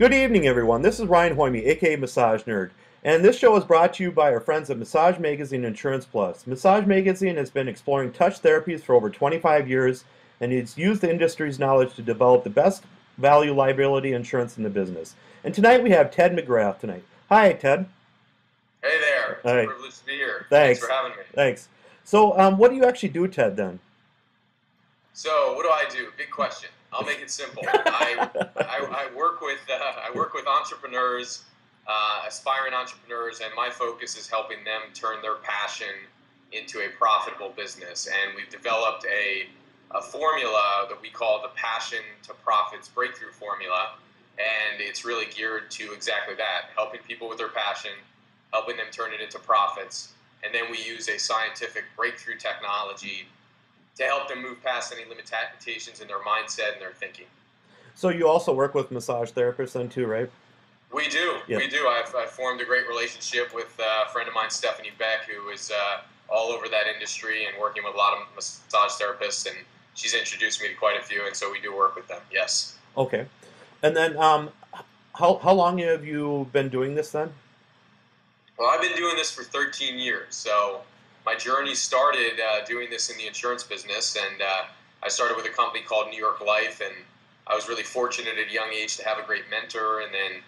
Good evening, everyone. This is Ryan Hoyme, aka Massage Nerd, and this show is brought to you by our friends at Massage Magazine Insurance Plus. Massage Magazine has been exploring touch therapies for over 25 years, and it's used the industry's knowledge to develop the best value liability insurance in the business. And tonight we have Ted McGrath tonight. Hi, Ted. Hey there. It's a Hi. privilege to be here. Thanks for Thanks. having me. Thanks. So, what do you actually do, Ted? Then? So, what do I do? Big question. I'll make it simple. I work with entrepreneurs, aspiring entrepreneurs, and my focus is helping them turn their passion into a profitable business. And we've developed a formula that we call the Passion to Profits Breakthrough Formula, and it's really geared to exactly that: helping people with their passion, helping them turn it into profits, and then we use a scientific breakthrough technology to help them move past any limitations in their mindset and their thinking. So you also work with massage therapists then too, right? We do. Yeah. We do. I've formed a great relationship with a friend of mine, Stephanie Beck, who is all over that industry and working with a lot of massage therapists, and she's introduced me to quite a few, and so we do work with them, yes. Okay. And then, how long have you been doing this then? Well, I've been doing this for 13 years, so my journey started doing this in the insurance business, and I started with a company called New York Life, and I was really fortunate at a young age to have a great mentor, and then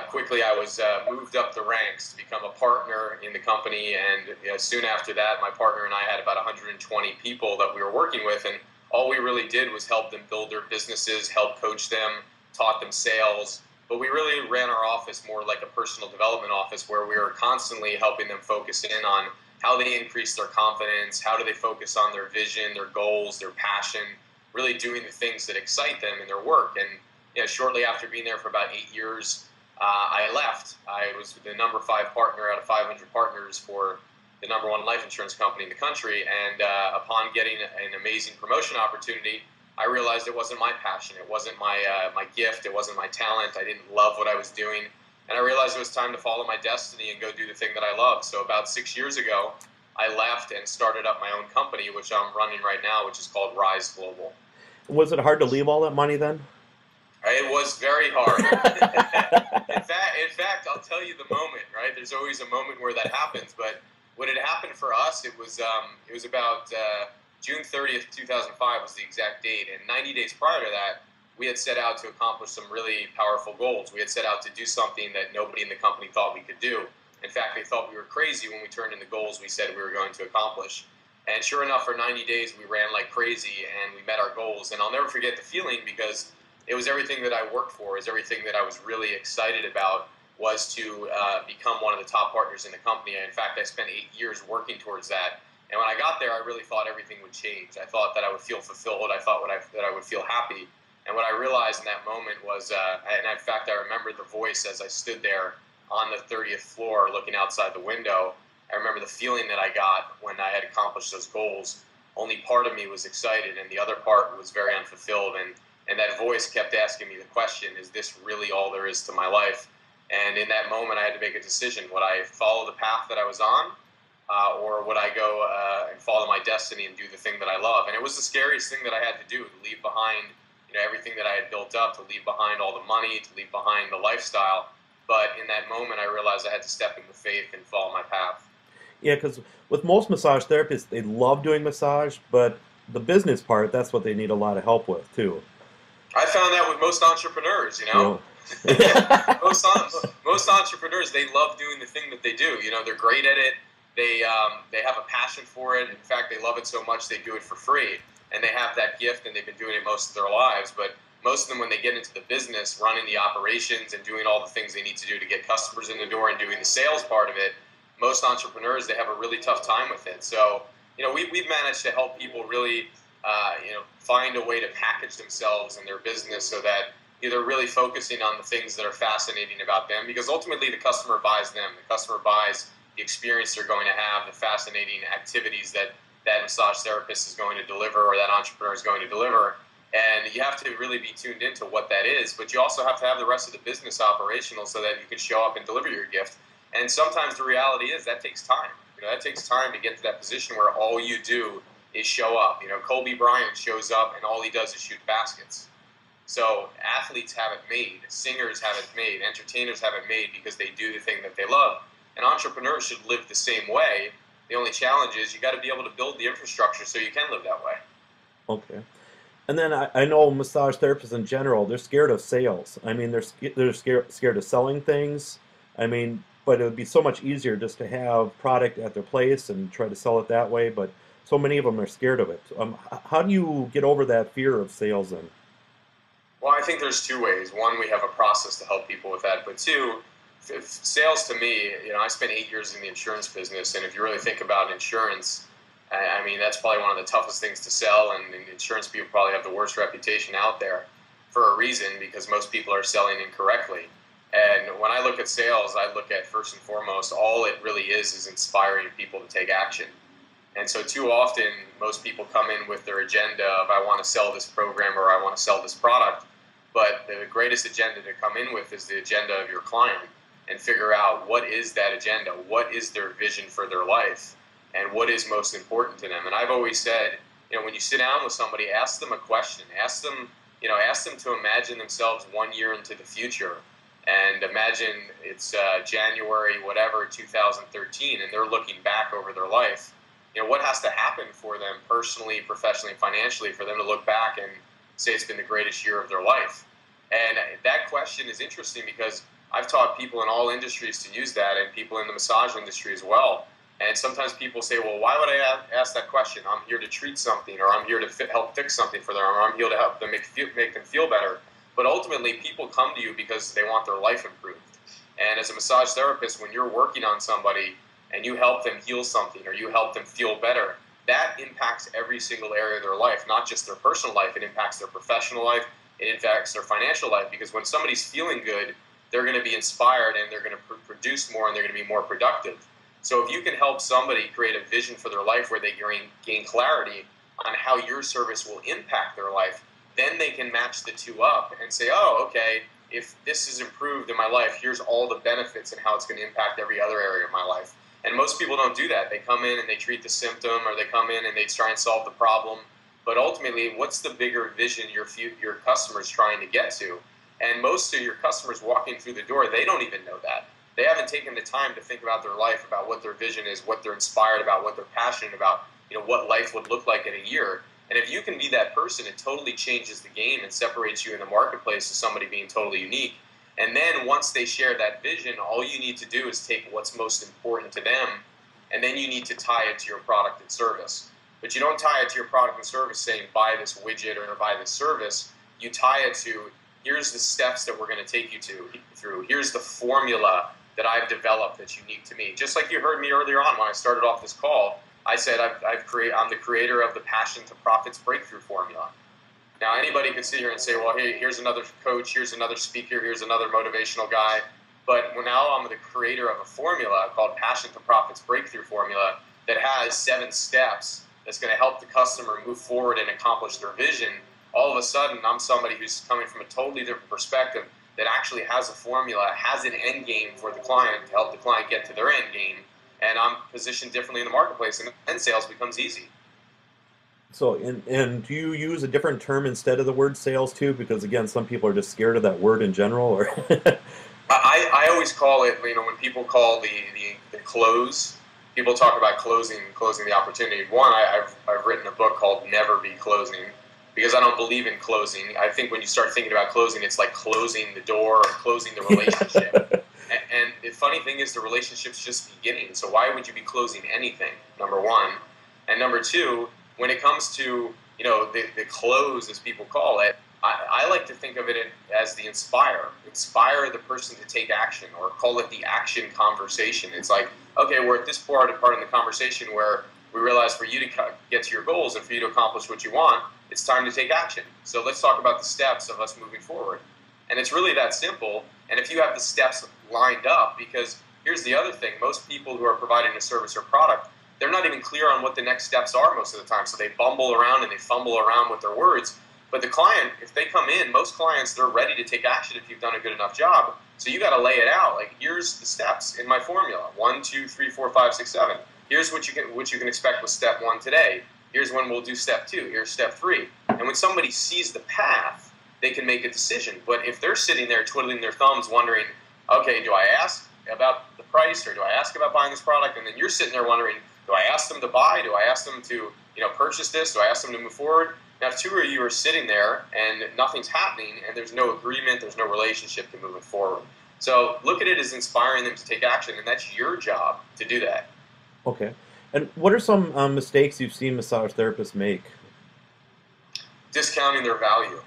quickly I was moved up the ranks to become a partner in the company, and soon after that, my partner and I had about 120 people that we were working with, and all we really did was help them build their businesses, help coach them, taught them sales, but we really ran our office more like a personal development office where we were constantly helping them focus in on how they increase their confidence, how do they focus on their vision, their goals, their passion, really doing the things that excite them in their work. And shortly after being there for about 8 years, I left. I was the number 5 partner out of 500 partners for the number 1 life insurance company in the country. And upon getting an amazing promotion opportunity, I realized it wasn't my passion. It wasn't my gift. It wasn't my talent. I didn't love what I was doing. And I realized it was time to follow my destiny and go do the thing that I love. So about 6 years ago, I left and started up my own company, which I'm running right now, which is called Rise Global. Was it hard to leave all that money then? It was very hard. In fact, I'll tell you the moment, right? There's always a moment where that happens. But what had happened for us, it was about June 30th, 2005 was the exact date. And 90 days prior to that, we had set out to accomplish some really powerful goals. We had set out to do something that nobody in the company thought we could do. In fact, they thought we were crazy when we turned in the goals we said we were going to accomplish. And sure enough, for 90 days, we ran like crazy and we met our goals. And I'll never forget the feeling because it was everything that I worked for, it was everything that I was really excited about, was to become one of the top partners in the company. And in fact, I spent 8 years working towards that. And when I got there, I really thought everything would change. I thought that I would feel fulfilled. I thought that I would feel happy. And what I realized in that moment was, and in fact, I remember the voice as I stood there on the 30th floor looking outside the window. I remember the feeling that I got when I had accomplished those goals. Only part of me was excited, and the other part was very unfulfilled. And that voice kept asking me the question, is this really all there is to my life? And in that moment, I had to make a decision. Would I follow the path that I was on, or would I go and follow my destiny and do the thing that I love? And it was the scariest thing that I had to do, to leave behind everything that I had built up, to leave behind all the money, to leave behind the lifestyle. But in that moment, I realized I had to step into faith and follow my path. Yeah, because with most massage therapists, they love doing massage, but the business part, that's what they need a lot of help with too. I found that with most entrepreneurs, Yeah. most entrepreneurs, they love doing the thing that they do. They're great at it. They have a passion for it. In fact, they love it so much they do it for free. And they have that gift, and they've been doing it most of their lives. But most of them, when they get into the business, running the operations and doing all the things they need to do to get customers in the door and doing the sales part of it, most entrepreneurs, they have a really tough time with it. So, we've managed to help people really, find a way to package themselves and their business so that they're really focusing on the things that are fascinating about them, because ultimately the customer buys them. The customer buys the experience they're going to have, the fascinating activities that massage therapist is going to deliver or that entrepreneur is going to deliver. And you have to really be tuned into what that is, but you also have to have the rest of the business operational so that you can show up and deliver your gift. And sometimes the reality is that takes time. That takes time to get to that position where all you do is show up. Kobe Bryant shows up and all he does is shoot baskets. So athletes have it made, singers have it made, entertainers have it made because they do the thing that they love. And entrepreneurs should live the same way. The only challenge is you got to be able to build the infrastructure so you can live that way. Okay. And then I know massage therapists in general, they're scared of sales. I mean, they're scared of selling things. I mean, but it would be so much easier just to have product at their place and try to sell it that way. But so many of them are scared of it. How do you get over that fear of sales then? Well, I think there's two ways. One, we have a process to help people with that. But two, if sales to me, I spent 8 years in the insurance business, and if you really think about insurance, I mean, that's probably one of the toughest things to sell, and insurance people probably have the worst reputation out there for a reason, because most people are selling incorrectly. And when I look at sales, I look at, first and foremost, all it really is inspiring people to take action. And so too often, most people come in with their agenda of, I want to sell this program or I want to sell this product. But the greatest agenda to come in with is the agenda of your client, and figure out what is that agenda, what is their vision for their life, and what is most important to them. And I've always said, when you sit down with somebody, ask them a question. Ask them to imagine themselves 1 year into the future, and imagine it's January, whatever, 2013, and they're looking back over their life. What has to happen for them personally, professionally, financially, for them to look back and say it's been the greatest year of their life? And that question is interesting because I've taught people in all industries to use that, and people in the massage industry as well. And sometimes people say, well, why would I ask that question? I'm here to treat something, or I'm here to help fix something for them, or I'm here to help them make them feel better. But ultimately, people come to you because they want their life improved. And as a massage therapist, when you're working on somebody and you help them heal something, or you help them feel better, that impacts every single area of their life, not just their personal life. It impacts their professional life. It impacts their financial life, because when somebody's feeling good, they're going to be inspired, and they're going to produce more, and they're going to be more productive. So if you can help somebody create a vision for their life where they gain clarity on how your service will impact their life, then they can match the two up and say, oh, okay, if this is improved in my life, here's all the benefits and how it's going to impact every other area of my life. And most people don't do that. They come in and they treat the symptom, or they come in and they try and solve the problem. But ultimately, what's the bigger vision your customer's trying to get to? And most of your customers walking through the door, they don't even know that. They haven't taken the time to think about their life, about what their vision is, what they're inspired about, what they're passionate about, what life would look like in a year. And if you can be that person, it totally changes the game and separates you in the marketplace as somebody being totally unique. And then once they share that vision, all you need to do is take what's most important to them, and then you need to tie it to your product and service. But you don't tie it to your product and service saying, buy this widget or buy this service. You tie it to, here's the steps that we're going to take you through. Here's the formula that I've developed that's unique to me. Just like you heard me earlier on when I started off this call, I said I'm the creator of the Passion to Profits Breakthrough Formula. Now, anybody could sit here and say, well, hey, here's another coach, here's another speaker, here's another motivational guy. But now I'm the creator of a formula called Passion to Profits Breakthrough Formula that has 7 steps that's going to help the customer move forward and accomplish their vision. All of a sudden, I'm somebody who's coming from a totally different perspective that actually has a formula, has an end game for the client to help the client get to their end game. And I'm positioned differently in the marketplace, and then sales becomes easy. So, and do you use a different term instead of the word sales too? Because again, some people are just scared of that word in general. Or I always call it, when people call the close, people talk about closing the opportunity. One, I've written a book called Never Be Closing, because I don't believe in closing. I think when you start thinking about closing, it's like closing the door or closing the relationship. And the funny thing is, the relationship's just beginning. So why would you be closing anything, number one? And number two, when it comes to, the close, as people call it, I like to think of it as the inspire. Inspire the person to take action, or call it the action conversation. It's like, okay, we're at this part in the conversation where we realize for you to get to your goals and for you to accomplish what you want, it's time to take action. So let's talk about the steps of us moving forward. And it's really that simple. And if you have the steps lined up, because here's the other thing, most people who are providing a service or product, they're not even clear on what the next steps are most of the time. So they bumble around and they fumble around with their words. But the client, if they come in, most clients, they're ready to take action if you've done a good enough job. So you got to lay it out. Like, here's the steps in my formula: 1, 2, 3, 4, 5, 6, 7. Here's what you can expect with step 1 today. Here's when we'll do step 2. Here's step 3. And when somebody sees the path, they can make a decision. But if they're sitting there twiddling their thumbs wondering, okay, do I ask about the price or do I ask about buying this product? And then you're sitting there wondering, do I ask them to buy? Do I ask them to purchase this? Do I ask them to move forward? Now, if two of you are sitting there and nothing's happening and there's no agreement, there's no relationship to moving forward. So look at it as inspiring them to take action, and that's your job to do that. Okay. And what are some mistakes you've seen massage therapists make? Discounting their value.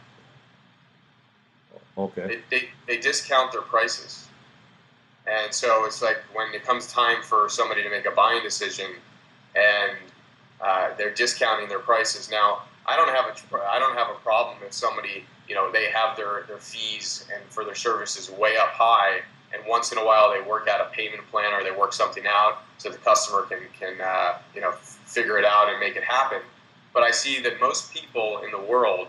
Okay. They discount their prices. And so it's like when it comes time for somebody to make a buying decision and they're discounting their prices. Now, I don't have a problem if somebody, they have their fees and for their services way up high, and once in a while they work out a payment plan or they work something out so the customer can figure it out and make it happen. But I see that most people in the world,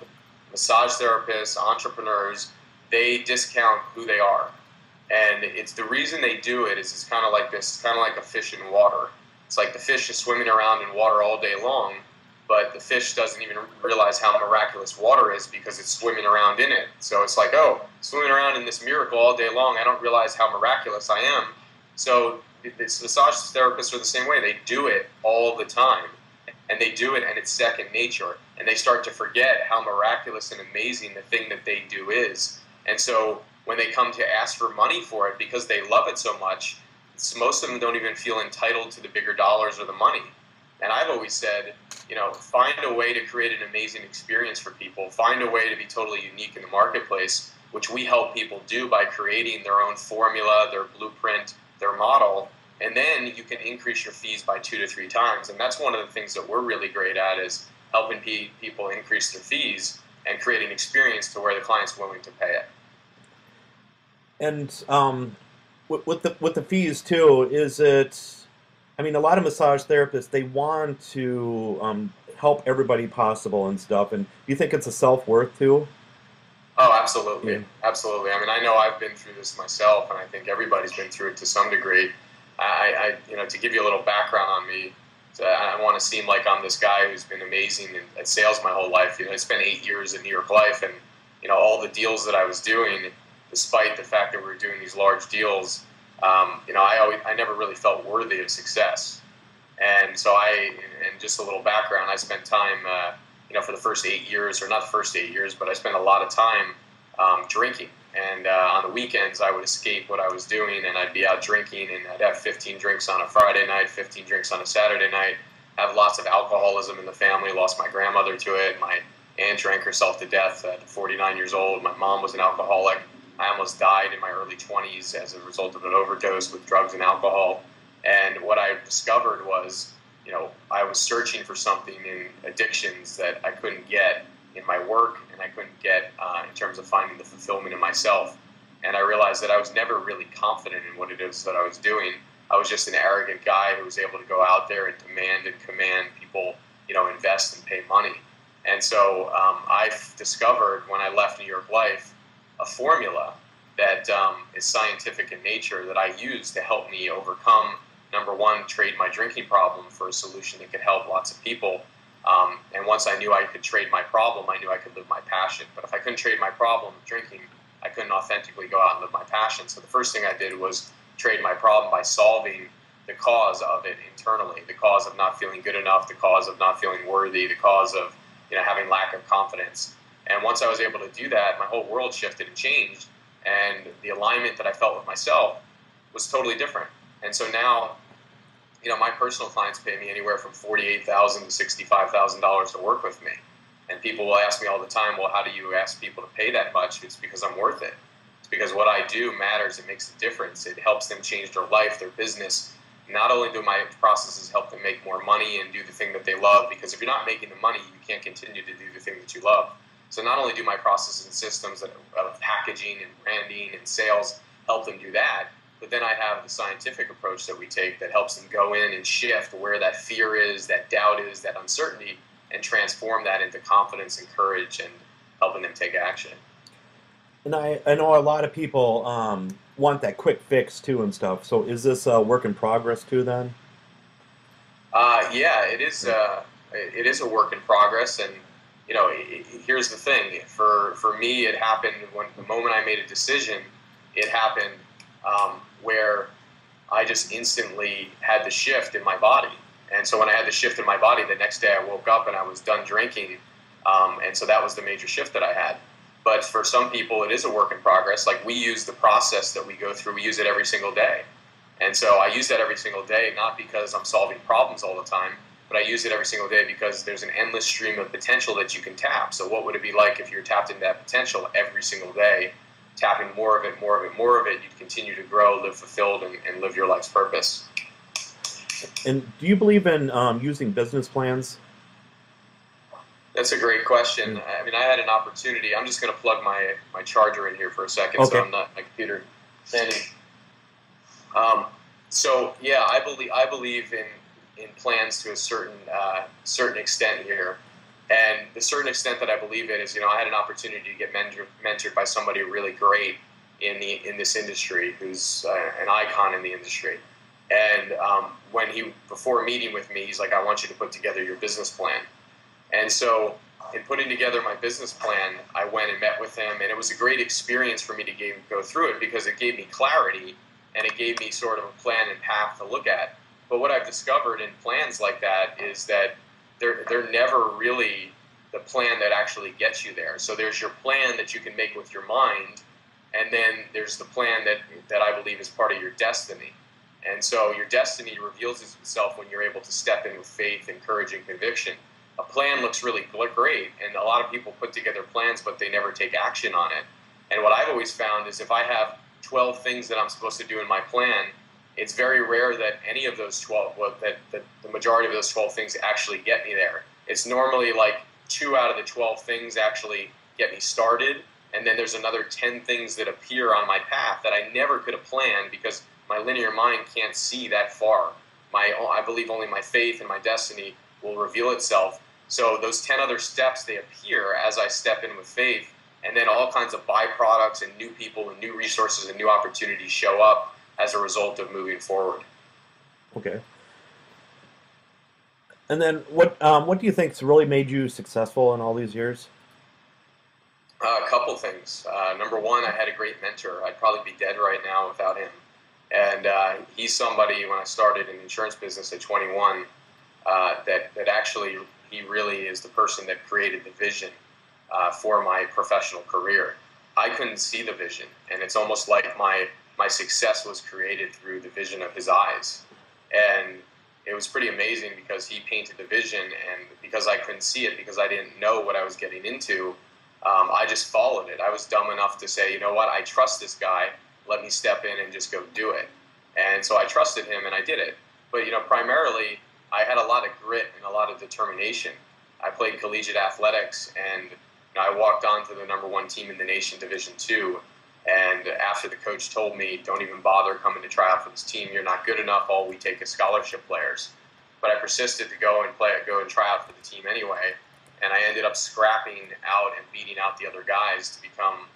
massage therapists, entrepreneurs, they discount who they are. And it's the reason they do it is it's kind of like this, it's kind of like a fish in water. It's like the fish is swimming around in water all day long, but the fish doesn't even realize how miraculous water is because it's swimming around in it. So it's like, oh, swimming around in this miracle all day long, I don't realize how miraculous I am. So massage therapists are the same way. They do it all the time, and they do it, and it's second nature, and they start to forget how miraculous and amazing the thing that they do is. And so when they come to ask for money for it because they love it so much, most of them don't even feel entitled to the bigger dollars or the money. And I've always said, find a way to create an amazing experience for people. Find a way to be totally unique in the marketplace, which we help people do by creating their own formula, their blueprint, their model, and then you can increase your fees by 2 to 3 times. And that's one of the things that we're really great at, is helping people increase their fees and creating an experience to where the client's willing to pay it. And with the fees too, is it? I mean, a lot of massage therapists, they want to help everybody possible and stuff. And do you think it's a self-worth too? Oh, absolutely, Yeah. absolutely. I mean, I know I've been through this myself, and I think everybody's been through it to some degree. To give you a little background on me, I want to seem like I'm this guy who's been amazing at sales my whole life. I spent 8 years in New York Life, and all the deals that I was doing, despite the fact that we were doing these large deals, I never really felt worthy of success. And so and just a little background, I spent time, for the first 8 years, or not the first 8 years, but I spent a lot of time drinking. And on the weekends, I would escape what I was doing, and I'd be out drinking, and I'd have 15 drinks on a Friday night, 15 drinks on a Saturday night, have lots of alcoholism in the family, lost my grandmother to it. My aunt drank herself to death at 49 years old. My mom was an alcoholic. I almost died in my early 20s as a result of an overdose with drugs and alcohol. And what I discovered was, I was searching for something in addictions that I couldn't get in my work, and I couldn't get in terms of finding the fulfillment in myself. And I realized that I was never really confident in what it is that I was doing. I was just an arrogant guy who was able to go out there and demand and command people, invest and pay money. And so I discovered when I left New York Life a formula that is scientific in nature that I use to help me overcome, number one, trade my drinking problem for a solution that could help lots of people. And once I knew I could trade my problem, I knew I could live my passion. But if I couldn't trade my problem of drinking, I couldn't authentically go out and live my passion. So the first thing I did was trade my problem by solving the cause of it internally, the cause of not feeling good enough, the cause of not feeling worthy, the cause of having lack of confidence. And once I was able to do that, my whole world shifted and changed, and the alignment that I felt with myself was totally different. And so now, my personal clients pay me anywhere from $48,000 to $65,000 to work with me. And people will ask me all the time, well, how do you ask people to pay that much? It's because I'm worth it. It's because what I do matters. It makes a difference. It helps them change their life, their business. Not only do my processes help them make more money and do the thing that they love, because if you're not making the money, you can't continue to do the thing that you love. So not only do my processes and systems of packaging and branding and sales help them do that, but then I have the scientific approach that we take that helps them go in and shift where that fear is, that doubt is, that uncertainty, and transform that into confidence and courage and helping them take action. And I know a lot of people want that quick fix too and stuff. So is this a work in progress too then? Yeah, it is. It is a work in progress, and here's the thing. For me, it happened when the moment I made a decision. It happened where I just instantly had the shift in my body. And so when I had the shift in my body, the next day I woke up and I was done drinking. And so that was the major shift that I had. But for some people, it is a work in progress. Like, we use the process that we go through, we use it every single day. And so I use that every single day, not because I'm solving problems all the time, but I use it every single day because there's an endless stream of potential that you can tap. So what would it be like if you're tapped into that potential every single day, tapping more of it, more of it, more of it? You'd continue to grow, live fulfilled, and live your life's purpose. And do you believe in using business plans? That's a great question. I mean, I had an opportunity. I'm just going to plug my charger in here for a second, okay, so I'm not my computer standing. So yeah, I believe in plans to a certain extent here, and the certain extent that I believe it is, I had an opportunity to get mentored by somebody really great in this industry, who's an icon in the industry. And before meeting with me, he's like, I want you to put together your business plan. And so in putting together my business plan, I went and met with him, and it was a great experience for me to go through it, because it gave me clarity and it gave me sort of a plan and path to look at. But what I've discovered in plans like that is that they're never really the plan that actually gets you there. So there's your plan that you can make with your mind, and then there's the plan that I believe is part of your destiny. And so your destiny reveals itself when you're able to step in with faith and courage and conviction. A plan looks really great, and a lot of people put together plans, but they never take action on it. And what I've always found is, if I have 12 things that I'm supposed to do in my plan, it's very rare that any of those 12, that the majority of those 12 things actually get me there. It's normally like 2 out of the 12 things actually get me started, and then there's another 10 things that appear on my path that I never could have planned, because my linear mind can't see that far. I believe only my faith and my destiny will reveal itself. So those 10 other steps, they appear as I step in with faith, and then all kinds of byproducts and new people and new resources and new opportunities show up as a result of moving forward. Okay. And then what do you think's really made you successful in all these years? A couple things. Number one, I had a great mentor. I'd probably be dead right now without him. And he's somebody, when I started in the insurance business at 21, that actually, he really is the person that created the vision for my professional career. I couldn't see the vision, and it's almost like my success was created through the vision of his eyes. And it was pretty amazing, because he painted the vision, and because I couldn't see it, because I didn't know what I was getting into, I just followed it. I was dumb enough to say, you know what, I trust this guy, let me step in and just go do it. And so I trusted him, and I did it. But primarily, I had a lot of grit and a lot of determination. I played collegiate athletics, and I walked on to the #1 team in the nation, Division II. And after the coach told me, don't even bother coming to try out for this team, you're not good enough, all we take is scholarship players. But I persisted to go and try out for the team anyway. And I ended up scrapping out and beating out the other guys to become,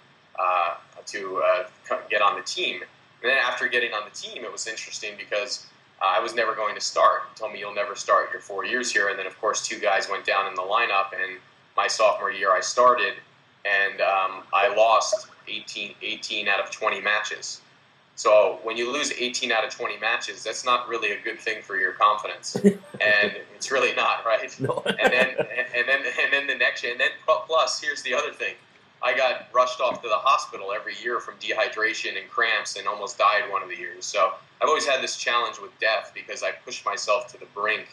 get on the team. And then after getting on the team, it was interesting, because I was never going to start. He told me, you'll never start your 4 years here. And then, of course, 2 guys went down in the lineup, and my sophomore year I started, and I lost 18 out of 20 matches. So when you lose 18 out of 20 matches, that's not really a good thing for your confidence, and it's really not, right? No. and then the next year, and then plus, here's the other thing. I got rushed off to the hospital every year from dehydration and cramps, and almost died one of the years. So I've always had this challenge with death, because I pushed myself to the brink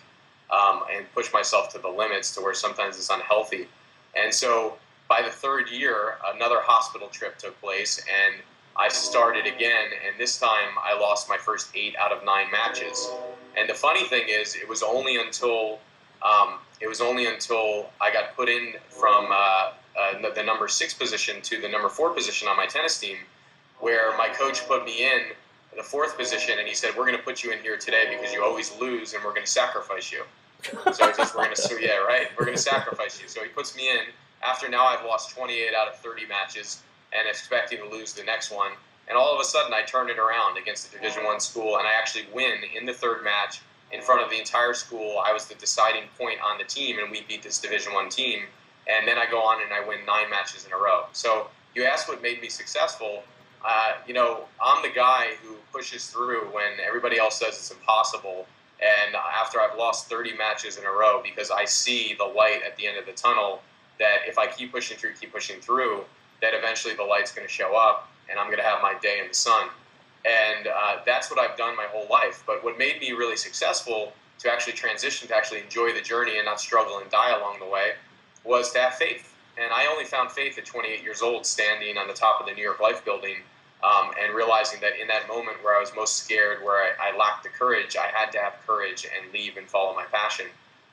and pushed myself to the limits, to where sometimes it's unhealthy. And so by the 3rd year, another hospital trip took place, and I started again, and this time I lost my first 8 out of 9 matches. And the funny thing is, it was only until I got put in from the number 6 position to the number 4 position on my tennis team, where my coach put me in the 4th position, and he said, we're going to put you in here today because you always lose, and we're going to sacrifice you. So he says, we're going to sacrifice you. So he puts me in after now I've lost 28 out of 30 matches and expecting to lose the next one. And all of a sudden I turn it around against the Division I school, and I actually win in the 3rd match in front of the entire school. I was the deciding point on the team, and we beat this Division I team. and then I go on and I win 9 matches in a row. So you ask what made me successful. I'm the guy who pushes through when everybody else says it's impossible. And after I've lost 30 matches in a row, because I see the light at the end of the tunnel, that if I keep pushing through, that eventually the light's going to show up and I'm going to have my day in the sun. And that's what I've done my whole life. But what made me really successful to actually transition, to actually enjoy the journey and not struggle and die along the way, was to have faith. And I only found faith at 28 years old, standing on the top of the New York Life building, and realizing that in that moment where I was most scared, where I lacked the courage, I had to have courage and leave and follow my passion.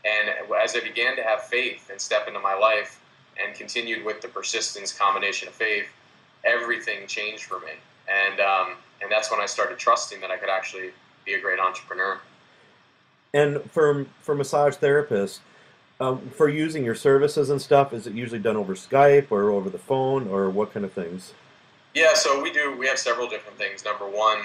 And as I began to have faith and step into my life and continued with the persistence combination of faith, everything changed for me. And that's when I started trusting that I could actually be a great entrepreneur. And for massage therapists, for using your services and stuff, is it usually done over Skype or over the phone, or what kind of things? Yeah, so we have several different things. Number one,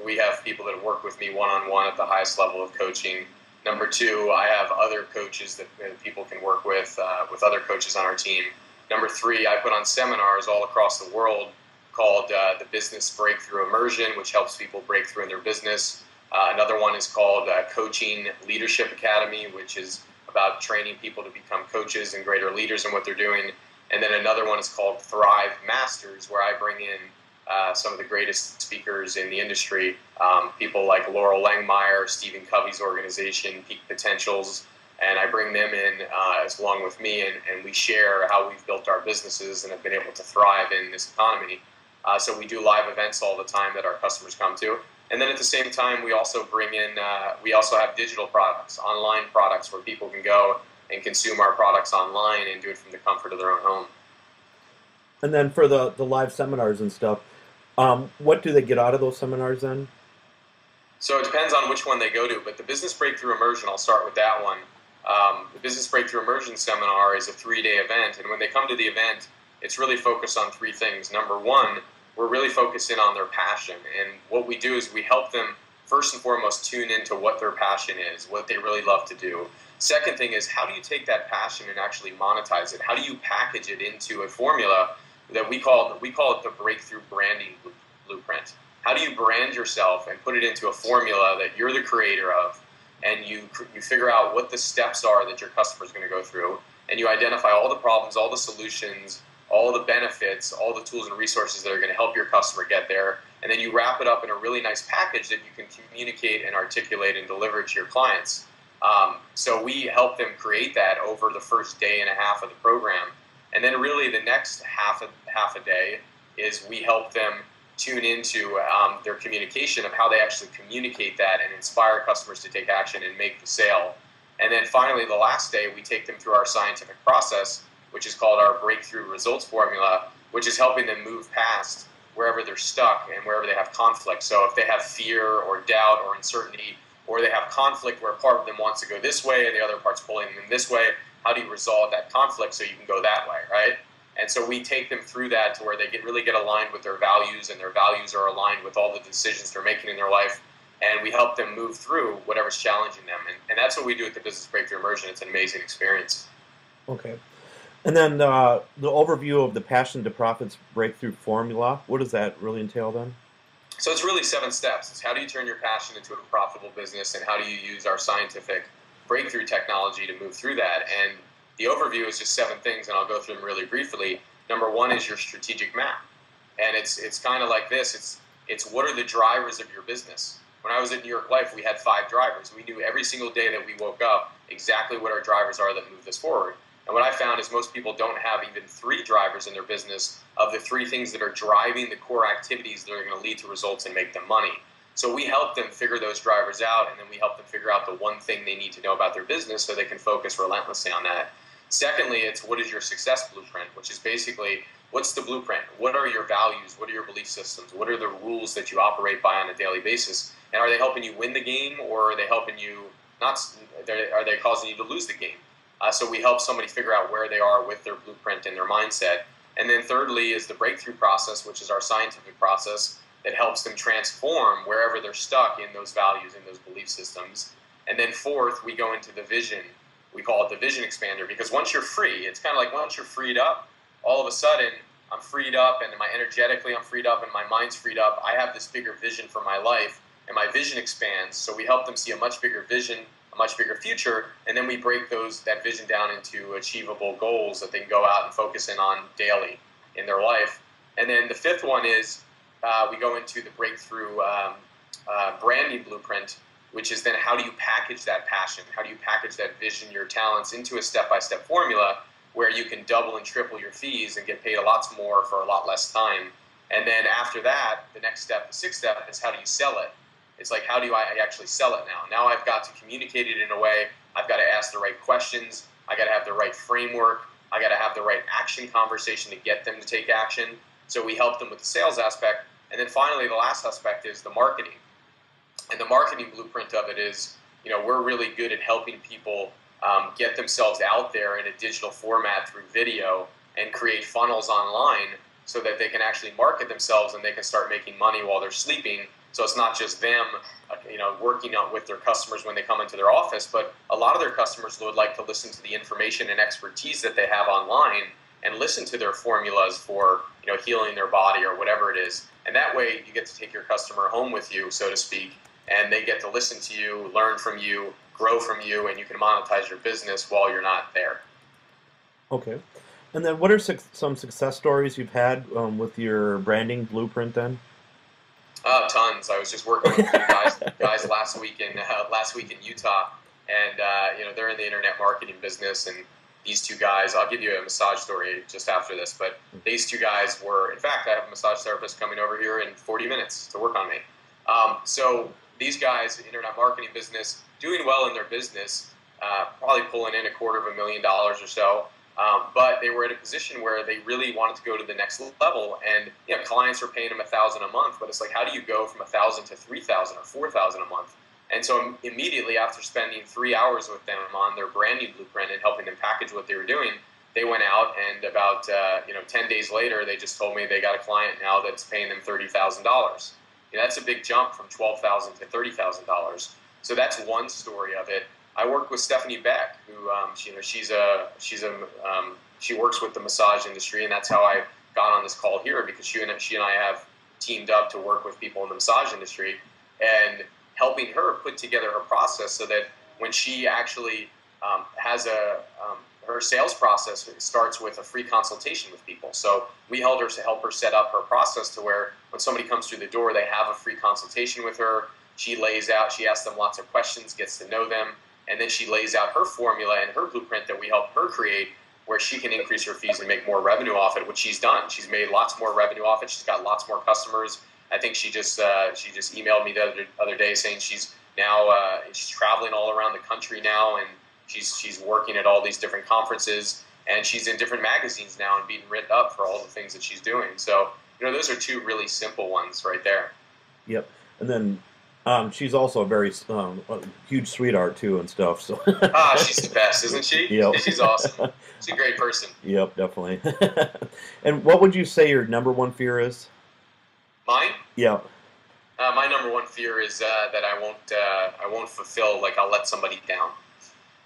we have people that work with me one-on-one at the highest level of coaching. Number two, I have other coaches that people can work with other coaches on our team. Number three, I put on seminars all across the world called the Business Breakthrough Immersion, which helps people break through in their business. Another one is called Coaching Leadership Academy, which is about training people to become coaches and greater leaders in what they're doing. And then another one is called Thrive Masters, where I bring in some of the greatest speakers in the industry, people like Laurel Langmeyer, Stephen Covey's organization, Peak Potentials, and I bring them in along with me, and we share how we've built our businesses and have been able to thrive in this economy. So we do live events all the time that our customers come to. And then at the same time, we also bring in, we also have digital products, online products where people can go and consume our products online and do it from the comfort of their own home. And then for the live seminars and stuff, what do they get out of those seminars then? So it depends on which one they go to, but the Business Breakthrough Immersion, I'll start with that one. The Business Breakthrough Immersion seminar is a 3-day event, and when they come to the event, it's really focused on 3 things. Number one, we're really focusing on their passion, and what we do is we help them first and foremost tune into what their passion is, what they really love to do. Second thing is, how do you take that passion and actually monetize it? How do you package it into a formula that we call it the Breakthrough Branding Blueprint? How do you brand yourself and put it into a formula that you're the creator of, and you figure out what the steps are that your customer is going to go through, and you identify all the problems, all the solutions, all the benefits, all the tools and resources that are going to help your customer get there, and then you wrap it up in a really nice package that you can communicate and articulate and deliver to your clients. So we help them create that over the first day and a half of the program, and then really the next half a day is we help them tune into their communication of how they actually communicate that and inspire customers to take action and make the sale. And then finally, the last day, we take them through our scientific process, which is called our Breakthrough Results Formula, which is helping them move past wherever they're stuck and wherever they have conflict. So if they have fear or doubt or uncertainty, or they have conflict where part of them wants to go this way and the other part's pulling them this way, how do you resolve that conflict so you can go that way, right? And so we take them through that to where they really get aligned with their values, and their values are aligned with all the decisions they're making in their life, and we help them move through whatever's challenging them. And that's what we do at the Business Breakthrough Immersion. It's an amazing experience. Okay. And then the overview of the Passion to Profits Breakthrough Formula, what does that really entail then? So it's really 7 steps. It's how do you turn your passion into a profitable business, and how do you use our scientific breakthrough technology to move through that. And the overview is just 7 things, and I'll go through them really briefly. Number 1 is your strategic map. And it's kind of like this. It's what are the drivers of your business? When I was at New York Life, we had 5 drivers. We knew every single day that we woke up exactly what our drivers are that move us forward. And what I found is most people don't have even 3 drivers in their business of the 3 things that are driving the core activities that are going to lead to results and make them money. So we help them figure those drivers out, and then we help them figure out the one thing they need to know about their business so they can focus relentlessly on that. Secondly, it's what is your success blueprint, which is basically what's the blueprint? What are your values? What are your belief systems? What are the rules that you operate by on a daily basis? And are they helping you win the game, or are they helping you not? Are they causing you to lose the game? So we help somebody figure out where they are with their blueprint and their mindset. And then thirdly is the breakthrough process, which is our scientific process that helps them transform wherever they're stuck in those values and those belief systems. And then fourth, we go into the vision, we call it the vision expander, because once you're free, it's kind of like once you're freed up, all of a sudden I'm freed up, and energetically I'm freed up, and my mind's freed up. I have this bigger vision for my life, and my vision expands. So we help them see a much bigger vision, a much bigger future, and then we break that vision down into achievable goals that they can go out and focus in on daily in their life. And then the fifth one is we go into the breakthrough branding blueprint, which is then how do you package that passion? How do you package that vision, your talents into a step-by-step formula where you can double and triple your fees and get paid a lot more for a lot less time? And then after that, the next step, the sixth step, is how do you sell it? It's like, how do I actually sell it now? Now I've got to communicate it in a way. I've got to ask the right questions. I got to have the right framework. I got to have the right action conversation to get them to take action. So we help them with the sales aspect. And then finally, the last aspect is the marketing. And the marketing blueprint of it is, we're really good at helping people get themselves out there in a digital format through video and create funnels online so that they can actually market themselves and they can start making money while they're sleeping. So it's not just them, working out with their customers when they come into their office, but a lot of their customers would like to listen to the information and expertise that they have online and listen to their formulas for, healing their body or whatever it is. And that way you get to take your customer home with you, so to speak, and they get to listen to you, learn from you, grow from you, and you can monetize your business while you're not there. Okay. And then what are some success stories you've had with your branding blueprint then? Tons. I was just working with guys last week in Utah, and they're in the internet marketing business. And these two guys, I'll give you a massage story just after this, but these two guys were, in fact, I have a massage therapist coming over here in 40 minutes to work on me. So these guys, internet marketing business, doing well in their business, probably pulling in $250,000 or so. But they were at a position where they really wanted to go to the next level, and clients are paying them $1,000 a month. But it's like, how do you go from $1,000 to $3,000 or $4,000 a month? And so immediately after spending 3 hours with them on their branding blueprint and helping them package what they were doing, they went out, and about 10 days later, they just told me they got a client now that's paying them $30,000. That's a big jump from $12,000 to $30,000. So that's one story of it. I work with Stephanie Beck, who she works with the massage industry, and that's how I got on this call here, because she and I have teamed up to work with people in the massage industry, and helping her put together her process so that when she actually has her sales process, it starts with a free consultation with people. So we help her set up her process to where when somebody comes through the door, they have a free consultation with her. She asks them lots of questions, gets to know them, and then she lays out her formula and her blueprint that we help her create, where she can increase her fees and make more revenue off it, which she's done. She's made lots more revenue off it. She's got lots more customers. I think she just emailed me the other day saying she's now she's traveling all around the country now, and she's working at all these different conferences, and she's in different magazines now and being written up for all the things that she's doing. So those are two really simple ones right there. Yep. And then she's also a huge sweetheart too and stuff. So she's the best, isn't she? Yep. She's awesome. She's a great person. Yep, definitely. And what would you say your number one fear is? Mine? Yeah. My number one fear is that I won't fulfill, like I'll let somebody down.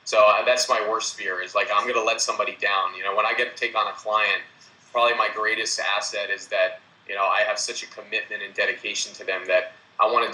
So that's my worst fear, is like I'm going to let somebody down. When I get to take on a client, probably my greatest asset is that I have such a commitment and dedication to them that I want to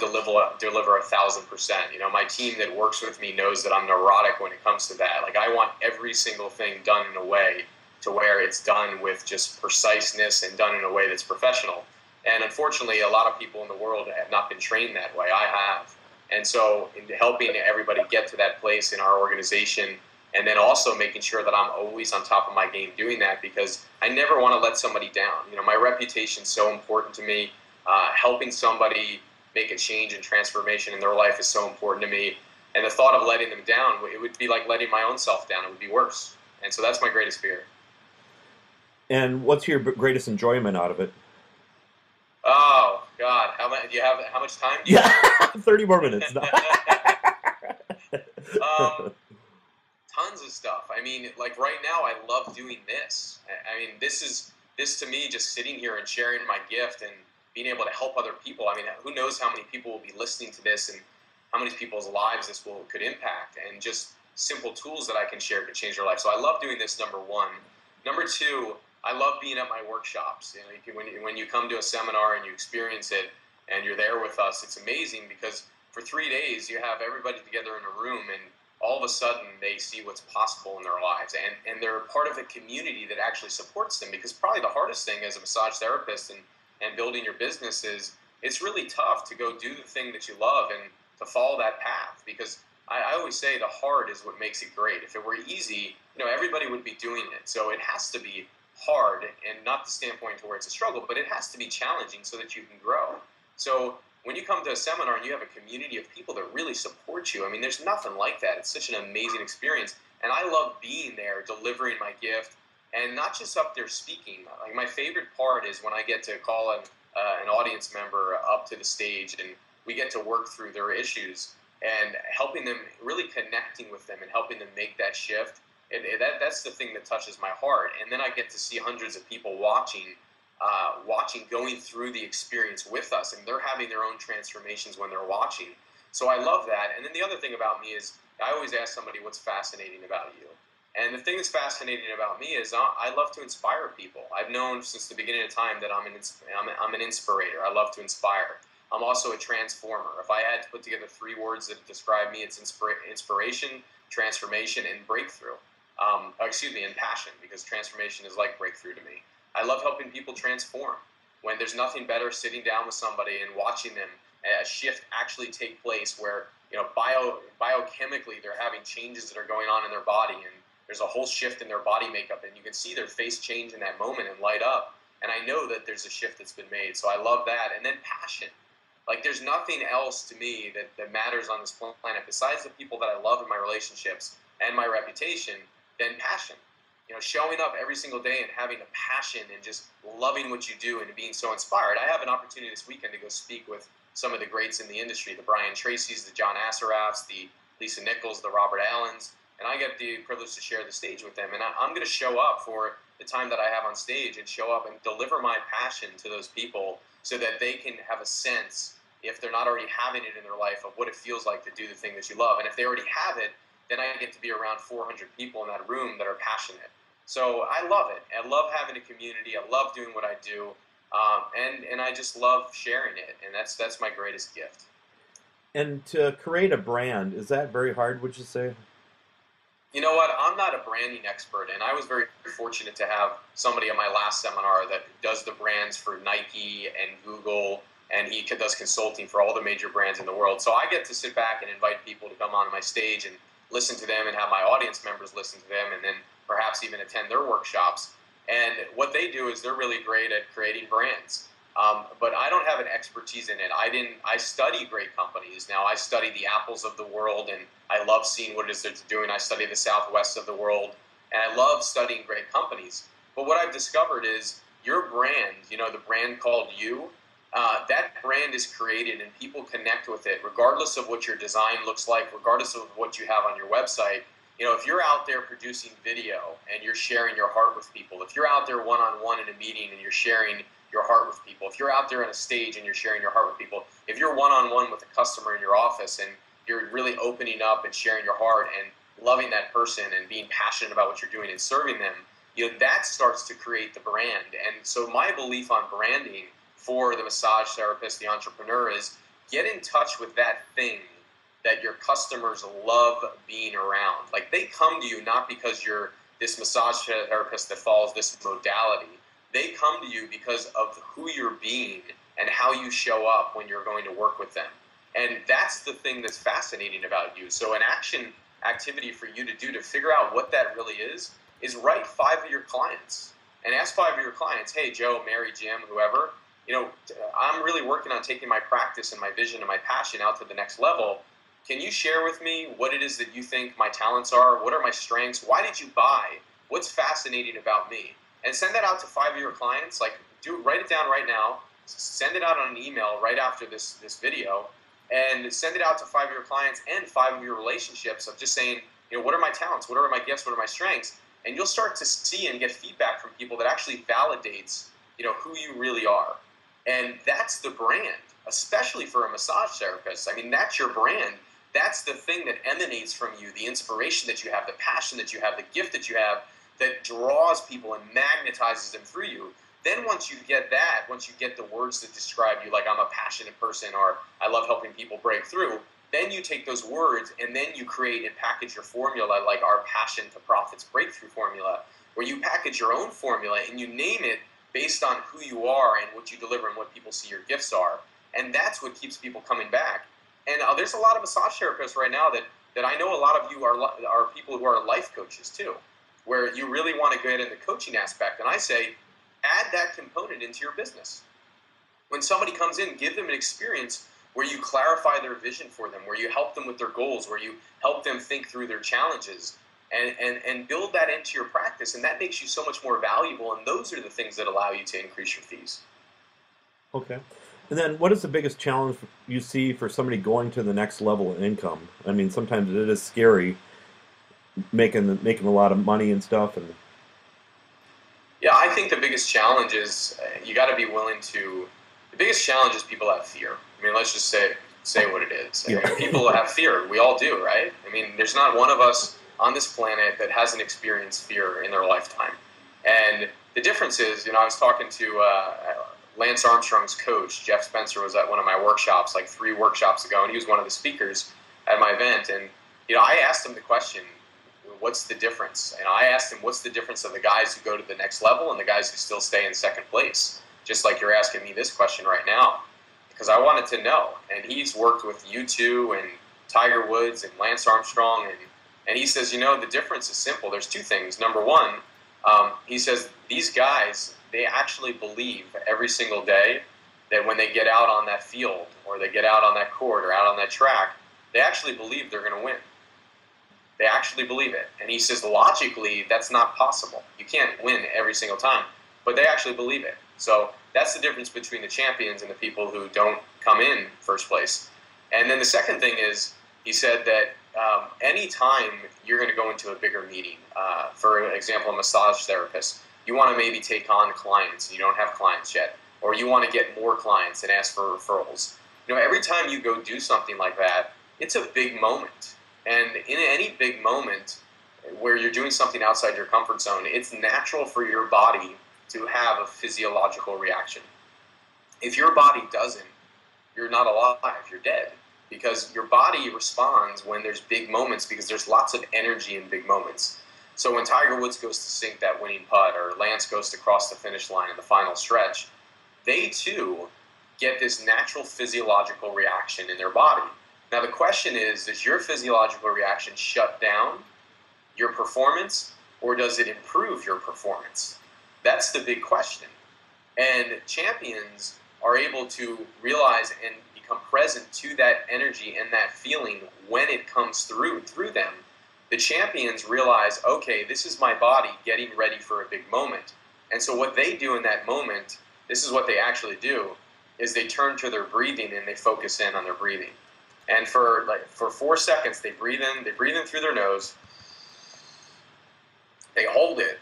deliver 1,000%. My team that works with me knows that I'm neurotic when it comes to that. Like, I want every single thing done in a way to where it's done with just preciseness and done in a way that's professional. And unfortunately, a lot of people in the world have not been trained that way. I have. And so in helping everybody get to that place in our organization, and then also making sure that I'm always on top of my game doing that, because I never want to let somebody down. My reputation's so important to me. Helping somebody make a change and transformation in their life is so important to me. And the thought of letting them down, it would be like letting my own self down. It would be worse. And so that's my greatest fear. And what's your greatest enjoyment out of it? Oh, God. How much time do you have? 30 more minutes. Tons of stuff. I mean, like right now, I love doing this. I mean, this to me, just sitting here and sharing my gift and being able to help other people. I mean, who knows how many people will be listening to this and how many people's lives this could impact. And just simple tools that I can share to change their life. So I love doing this, number one. Number two, I love being at my workshops. You know, when you come to a seminar and you experience it and you're there with us, it's amazing because for 3 days you have everybody together in a room, and all of a sudden they see what's possible in their lives, and they're part of a community that actually supports them. Because probably the hardest thing as a massage therapist and building your business is it's really tough to go do the thing that you love and to follow that path, because I always say the hard is what makes it great. If it were easy, everybody would be doing it. So it has to be hard, and not the standpoint to where it's a struggle, but it has to be challenging so that you can grow. So when you come to a seminar and you have a community of people that really support you, I mean, there's nothing like that. It's such an amazing experience. And I love being there, delivering my gift, and not just up there speaking. Like, my favorite part is when I get to call an audience member up to the stage, and we get to work through their issues and helping them, really connecting with them and helping them make that shift. That's the thing that touches my heart. And then I get to see hundreds of people watching, going through the experience with us, and they're having their own transformations when they're watching. So I love that. And then the other thing about me is I always ask somebody, what's fascinating about you? And the thing that's fascinating about me is I love to inspire people. I've known since the beginning of time that I'm an inspirator. I love to inspire. I'm also a transformer. If I had to put together 3 words that describe me, it's inspiration, transformation, and breakthrough. And passion, because transformation is like breakthrough to me. I love helping people transform. When there's nothing better sitting down with somebody and watching them, a shift actually take place where, biochemically they're having changes that are going on in their body, and there's a whole shift in their body makeup, and you can see their face change in that moment and light up. And I know that there's a shift that's been made. So I love that. And then passion. Like, there's nothing else to me that matters on this planet besides the people that I love in my relationships and my reputation than passion. Showing up every single day and having a passion and just loving what you do and being so inspired. I have an opportunity this weekend to go speak with some of the greats in the industry, the Brian Tracys, the John Assarafs, the Lisa Nichols, the Robert Allens, and I get the privilege to share the stage with them. And I'm going to show up for the time that I have on stage and show up and deliver my passion to those people so that they can have a sense, if they're not already having it in their life, of what it feels like to do the thing that you love. And if they already have it, then I get to be around 400 people in that room that are passionate. So I love it. I love having a community. I love doing what I do, and I just love sharing it. And that's my greatest gift. And to create a brand, is that very hard, would you say? You know what? I'm not a branding expert, and I was very fortunate to have somebody at my last seminar that does the brands for Nike and Google, and he does consulting for all the major brands in the world. So I get to sit back and invite people to come onto my stage and listen to them, and have my audience members listen to them, and then perhaps even attend their workshops. And what they do is they're really great at creating brands. But I don't have an expertise in it. I study great companies. Now, I study the Apples of the world, and I love seeing what it is they're doing. I study the Southwest of the world, and I love studying great companies. But what I've discovered is your brand, the brand called you, that brand is created and people connect with it regardless of what your design looks like, regardless of what you have on your website. If you're out there producing video and you're sharing your heart with people, if you're out there one-on-one in a meeting and you're sharing your heart with people, if you're out there on a stage and you're sharing your heart with people, if you're one-on-one with a customer in your office and you're really opening up and sharing your heart and loving that person and being passionate about what you're doing and serving them, that starts to create the brand. And so my belief on branding for the massage therapist, the entrepreneur, is get in touch with that thing that your customers love being around. Like, they come to you not because you're this massage therapist that follows this modality. They come to you because of who you're being and how you show up when you're going to work with them. And that's the thing that's fascinating about you. So an activity for you to do to figure out what that really is write 5 of your clients and ask 5 of your clients, hey, Joe, Mary, Jim, whoever, I'm really working on taking my practice and my vision and my passion out to the next level. Can you share with me what it is that you think my talents are? What are my strengths? Why did you buy? What's fascinating about me? And send that out to 5 of your clients. Write it down right now. Send it out on an email right after this video, and send it out to 5 of your clients and 5 of your relationships of just saying, what are my talents? What are my gifts? What are my strengths? And you'll start to see and get feedback from people that actually validates, who you really are. And that's the brand, especially for a massage therapist. I mean, that's your brand. That's the thing that emanates from you, the inspiration that you have, the passion that you have, the gift that you have, that draws people and magnetizes them through you. Then once you get that, once you get the words that describe you, like I'm a passionate person or I love helping people break through, then you take those words and then you create and package your formula, like our Passion to Profits breakthrough formula, where you package your own formula and you name it based on who you are and what you deliver and what people see your gifts are. And that's what keeps people coming back. And there's a lot of massage therapists right now that I know a lot of you are people who are life coaches too, where you really want to get in the coaching aspect. And I say, add that component into your business. When somebody comes in, give them an experience where you clarify their vision for them, where you help them with their goals, where you help them think through their challenges, and build that into your practice. And that makes you so much more valuable. And those are the things that allow you to increase your fees. Okay. And then what is the biggest challenge you see for somebody going to the next level in income? I mean, sometimes it is scary making a lot of money and stuff. And yeah, I think the biggest challenge is you got to be willing to. The biggest challenge is people have fear. I mean, let's just say what it is. I mean, people have fear. We all do, right? I mean, there's not one of us on this planet that hasn't experienced fear in their lifetime. And the difference is, I was talking to Lance Armstrong's coach, Jeff Spencer, was at one of my workshops like 3 workshops ago, and he was one of the speakers at my event. And I asked him the question, what's the difference? And I asked him, what's the difference of the guys who go to the next level and the guys who still stay in second place? Just like you're asking me this question right now, because I wanted to know. And he's worked with U2 and Tiger Woods and Lance Armstrong, and he says, the difference is simple. There's 2 things. Number one, he says these guys, they actually believe every single day that when they get out on that field or they get out on that court or out on that track, they actually believe they're going to win. They actually believe it. And he says logically that's not possible. You can't win every single time, but they actually believe it. So that's the difference between the champions and the people who don't come in first place. And then the second thing is, he said that anytime you're going to go into a bigger meeting, for example, a massage therapist, you want to maybe take on clients and you don't have clients yet, or you want to get more clients and ask for referrals. Every time you go do something like that, it's a big moment. And in any big moment where you're doing something outside your comfort zone, it's natural for your body to have a physiological reaction. If your body doesn't, you're not alive, you're dead. Because your body responds when there's big moments, because there's lots of energy in big moments. So when Tiger Woods goes to sink that winning putt, or Lance goes to cross the finish line in the final stretch, they too get this natural physiological reaction in their body. Now the question is, does your physiological reaction shut down your performance, or does it improve your performance? That's the big question. And champions are able to realize and become present to that energy and that feeling when it comes through them. The champions realize, okay, this is my body getting ready for a big moment. And so what they do in that moment, this is what they actually do, is they turn to their breathing and they focus in on their breathing. And for 4 seconds, they breathe in through their nose, they hold it,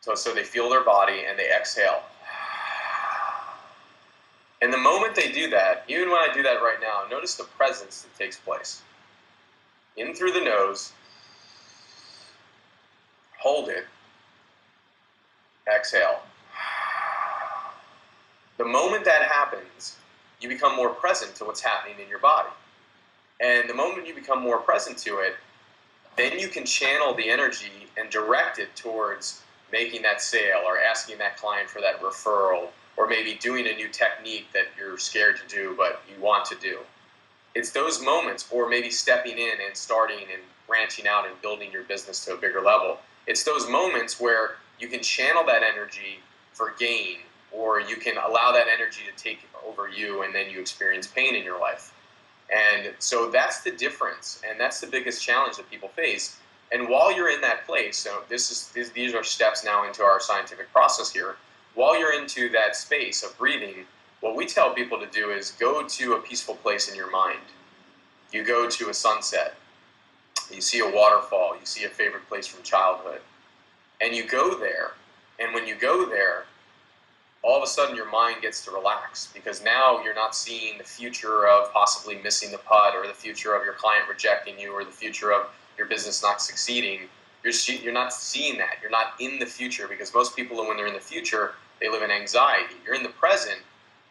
so they feel their body, and they exhale. And the moment they do that, even when I do that right now, notice the presence that takes place. In through the nose, hold it, exhale. The moment that happens, you become more present to what's happening in your body. And the moment you become more present to it, then you can channel the energy and direct it towards making that sale, or asking that client for that referral, or maybe doing a new technique that you're scared to do but you want to do. It's those moments, or maybe stepping in and starting and branching out and building your business to a bigger level. It's those moments where you can channel that energy for gain, or you can allow that energy to take over you, and then you experience pain in your life. And so that's the difference, and that's the biggest challenge that people face. And while you're in that place, so these are steps now into our scientific process here. While you're into that space of breathing, what we tell people to do is go to a peaceful place in your mind. You go to a sunset, you see a waterfall, you see a favorite place from childhood, and you go there. And when you go there, all of a sudden your mind gets to relax, because now you're not seeing the future of possibly missing the putt, or the future of your client rejecting you, or the future of your business not succeeding. You're not seeing that. You're not in the future, because most people, when they're in the future, they live in anxiety. You're in the present,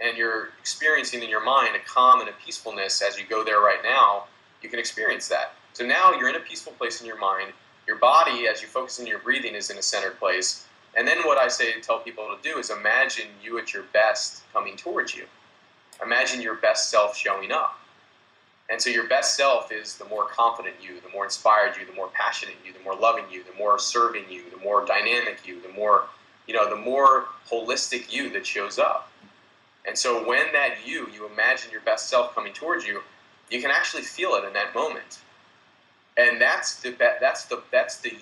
and you're experiencing in your mind a calm and a peacefulness. As you go there right now, you can experience that. So now you're in a peaceful place in your mind. Your body, as you focus on your breathing, is in a centered place. And then what I say to tell people to do is imagine you at your best coming towards you. Imagine your best self showing up. And so your best self is the more confident you, the more inspired you, the more passionate you, the more loving you, the more serving you, the more dynamic you, the more, the more holistic you that shows up. And so when that you imagine your best self coming towards you, you can actually feel it in that moment. And that's the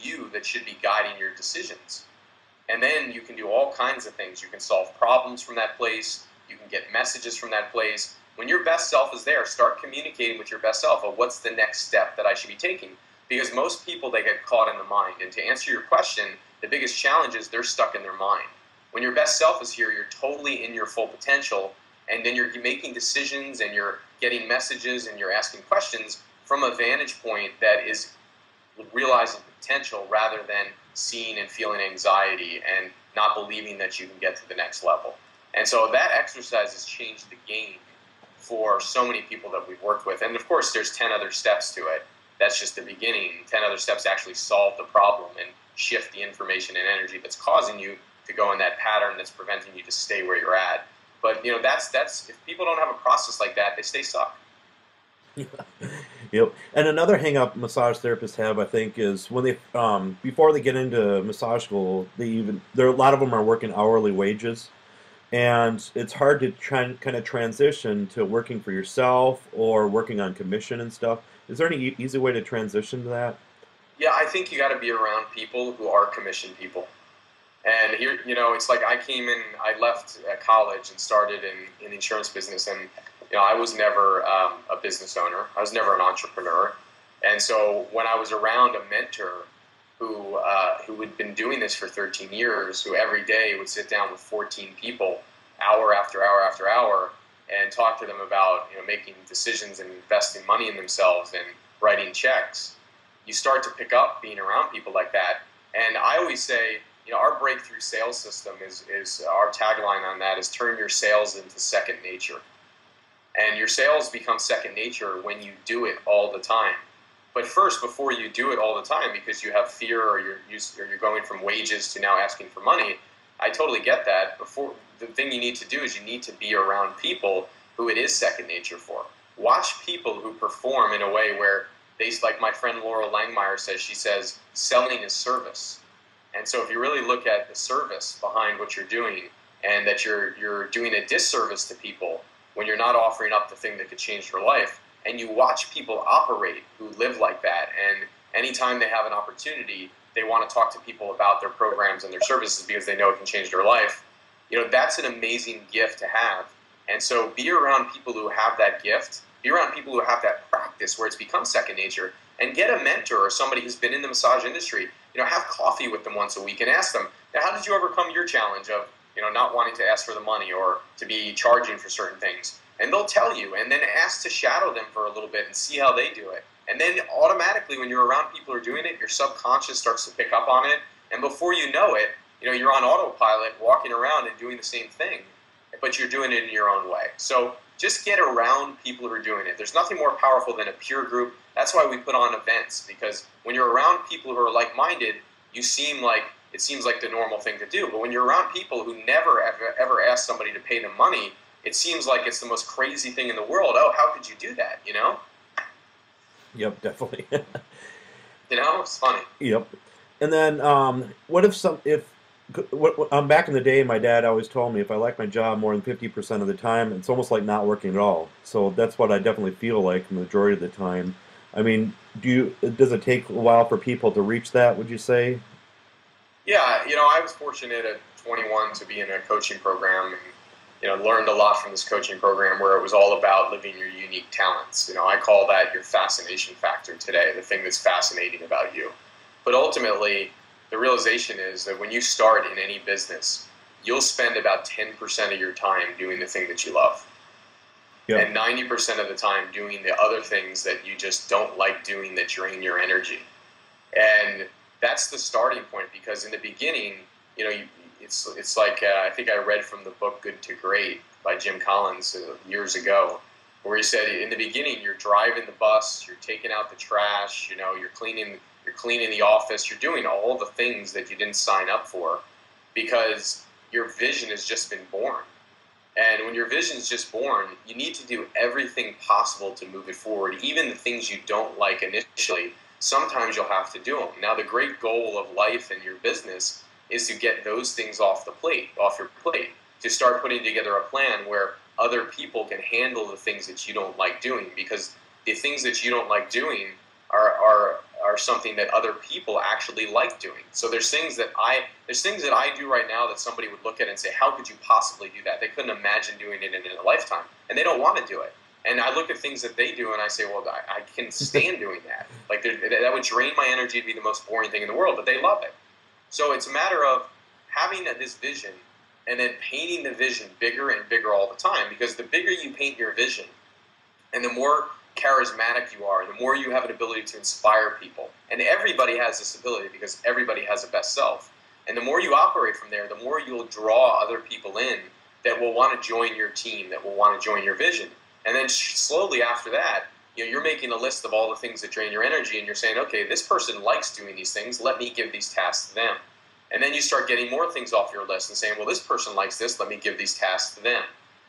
you that should be guiding your decisions. And then you can do all kinds of things. You can solve problems from that place. You can get messages from that place. When your best self is there, start communicating with your best self of what's the next step that I should be taking. Because most people, they get caught in the mind. And to answer your question, the biggest challenge is they're stuck in their mind. When your best self is here, you're totally in your full potential. And then you're making decisions, and you're getting messages, and you're asking questions from a vantage point that is realizing potential, rather than seeing and feeling anxiety and not believing that you can get to the next level. And so that exercise has changed the game for so many people that we've worked with. And of course, there's 10 other steps to it. That's just the beginning. 10 other steps to actually solve the problem and shift the information and energy that's causing you to go in that pattern that's preventing you to stay where you're at. But that's if people don't have a process like that, they stay stuck. Yep. And another hang-up massage therapists have, I think, is when they before they get into massage school, a lot of them are working hourly wages, and it's hard to kind of transition to working for yourself or working on commission and stuff. Is there any easy way to transition to that? Yeah, I think you got to be around people who are commission people. And here, it's like I left college and started in the insurance business, and I was never a business owner. I was never an entrepreneur. And so when I was around a mentor who had been doing this for 13 years, who every day would sit down with 14 people, hour after hour after hour, and talk to them about making decisions and investing money in themselves and writing checks, you start to pick up being around people like that. And I always say, our breakthrough sales system is our tagline on that is turn your sales into second nature. And your sales become second nature when you do it all the time. But first, before you do it all the time because you have fear, or you're going from wages to now asking for money, I totally get that. Before, the thing you need to do is you need to be around people who it is second nature for. Watch people who perform in a way where like my friend Laurel Langmeyer says, she says, selling is service. And so if you really look at the service behind what you're doing, and that you're doing a disservice to people when you're not offering up the thing that could change their life, and you watch people operate who live like that, and anytime they have an opportunity, they want to talk to people about their programs and their services because they know it can change their life, that's an amazing gift to have. And so be around people who have that gift, be around people who have that practice where it's become second nature, and get a mentor or somebody who's been in the massage industry. Have coffee with them once a week and ask them, how did you overcome your challenge of not wanting to ask for the money or to be charging for certain things? And they'll tell you, and then ask to shadow them for a little bit and see how they do it. And then automatically when you're around people who are doing it, your subconscious starts to pick up on it, and before you know it, you're on autopilot walking around and doing the same thing, but you're doing it in your own way. So just get around people who are doing it. There's nothing more powerful than a peer group. That's why we put on events, because when you're around people who are like-minded, it seems like the normal thing to do. But when you're around people who never, ever ask somebody to pay them money, it seems like it's the most crazy thing in the world. Oh, how could you do that, Yep, definitely. It's funny. Yep. And then what if back in the day, my dad always told me if I like my job more than 50% of the time, it's almost like not working at all. So that's what I definitely feel like the majority of the time. I mean, does it take a while for people to reach that, would you say? Yeah, I was fortunate at 21 to be in a coaching program, and learned a lot from this coaching program where it was all about living your unique talents. I call that your fascination factor today, the thing that's fascinating about you. But ultimately, the realization is that when you start in any business, you'll spend about 10% of your time doing the thing that you love. Yeah. And 90% of the time doing the other things that you just don't like doing that drain your energy. And that's the starting point, because in the beginning, you know, it's like, I think I read from the book Good to Great by Jim Collins years ago, where he said in the beginning you're driving the bus, you're taking out the trash, you know, you're cleaning the office, you're doing all the things that you didn't sign up for, because your vision has just been born. And when your vision is just born, you need to do everything possible to move it forward. Even the things you don't like initially, sometimes you'll have to do them. Now, the great goal of life and your business is to get those things off your plate, to start putting together a plan where other people can handle the things that you don't like doing, because the things that you don't like doing are something that other people actually like doing. So there's things that I do right now that somebody would look at and say, how could you possibly do that? They couldn't imagine doing it in a lifetime, and they don't want to do it. And I look at things that they do and I say, well, I can stand doing that. Like, that would drain my energy to be the most boring thing in the world, but they love it. So it's a matter of having this vision and then painting the vision bigger and bigger all the time, because the bigger you paint your vision and the more charismatic you are, the more you have an ability to inspire people. And everybody has this ability, because everybody has a best self. And the more you operate from there, the more you'll draw other people in that will want to join your team, that will want to join your vision. And then slowly after that, you're making a list of all the things that drain your energy, and you're saying, okay, this person likes doing these things, let me give these tasks to them. And then you start getting more things off your list and saying, well, this person likes this, let me give these tasks to them.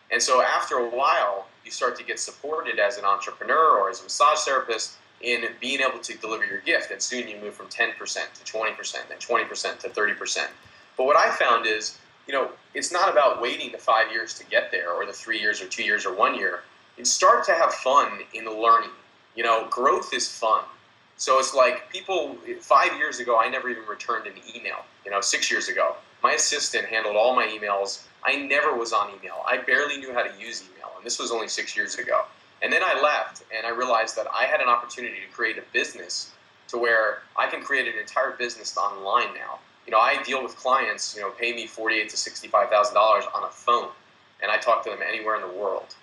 And so after a while, you start to get supported as an entrepreneur or as a massage therapist in being able to deliver your gift. And soon you move from 10% to 20%, then 20% to 30%. But what I found is, it's not about waiting the 5 years to get there, or the 3 years or 2 years or 1 year. You start to have fun in the learning. Growth is fun. So it's like 5 years ago, I never even returned an email. 6 years ago, my assistant handled all my emails. I never was on email. I barely knew how to use email, and this was only 6 years ago. And then I left, and I realized that I had an opportunity to create a business to where I can create an entire business online now. I deal with clients, pay me $48,000 to $65,000 on a phone, and I talk to them anywhere in the world.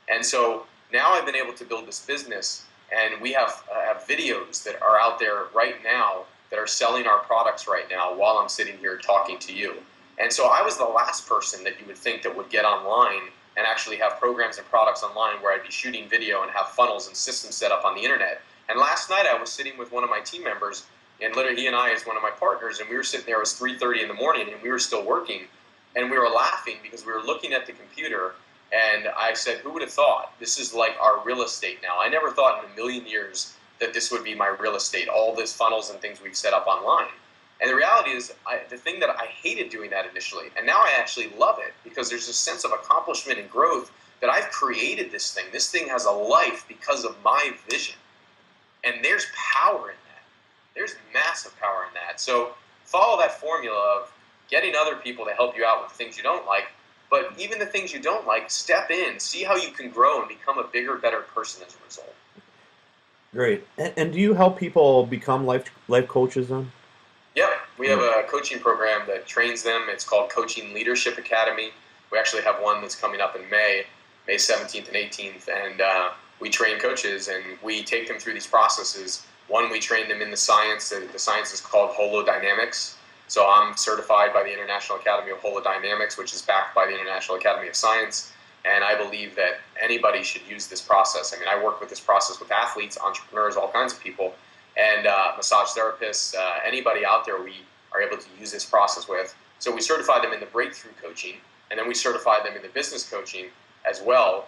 And so now I've been able to build this business, and we have videos that are out there right now that are selling our products right now while I'm sitting here talking to you. And so I was the last person that you would think that would get online and actually have programs and products online where I'd be shooting video and have funnels and systems set up on the internet. And last night I was sitting with one of my team members, and literally he and I is one of my partners, and we were sitting there, it was 3:30 in the morning, and we were still working, and we were laughing because we were looking at the computer, and I said, who would have thought? This is like our real estate now. I never thought in a million years that this would be my real estate, all these funnels and things we've set up online. And the reality is, the thing that I hated doing that initially, and now I actually love it, because there's a sense of accomplishment and growth that I've created this thing. This thing has a life because of my vision. And there's power in that. There's massive power in that. So follow that formula of getting other people to help you out with the things you don't like, but even the things you don't like, step in, see how you can grow and become a bigger, better person as a result. Great. And do you help people become life coaches then? Yep. We have a coaching program that trains them. It's called Coaching Leadership Academy. We actually have one that's coming up in May 17th and 18th, and we train coaches, and we take them through these processes. One, we train them in the science. The science is called holodynamics. So I'm certified by the International Academy of Holodynamics, which is backed by the International Academy of Science. And I believe that anybody should use this process. I mean, I work with this process with athletes, entrepreneurs, all kinds of people, and massage therapists, anybody out there we are able to use this process with. So we certify them in the breakthrough coaching, and then we certify them in the business coaching as well,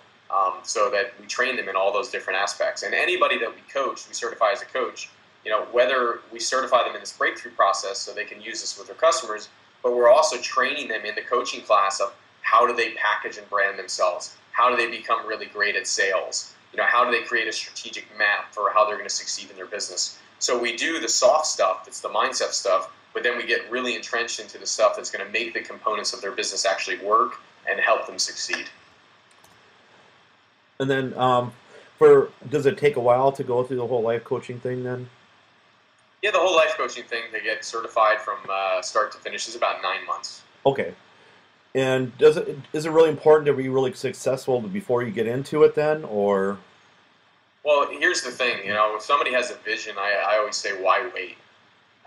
so that we train them in all those different aspects. And anybody that we coach, we certify as a coach, whether we certify them in this breakthrough process so they can use this with their customers, but we're also training them in the coaching class of how do they package and brand themselves? How do they become really great at sales? How do they create a strategic map for how they're going to succeed in their business? So we do the soft stuff, that's the mindset stuff, but then we get really entrenched into the stuff that's going to make the components of their business actually work and help them succeed. And then does it take a while to go through the whole life coaching thing then? Yeah, the whole life coaching thing to get certified from start to finish is about 9 months. Okay. And is it really important to be really successful before you get into it then, or? Well, here's the thing, if somebody has a vision, I always say, why wait?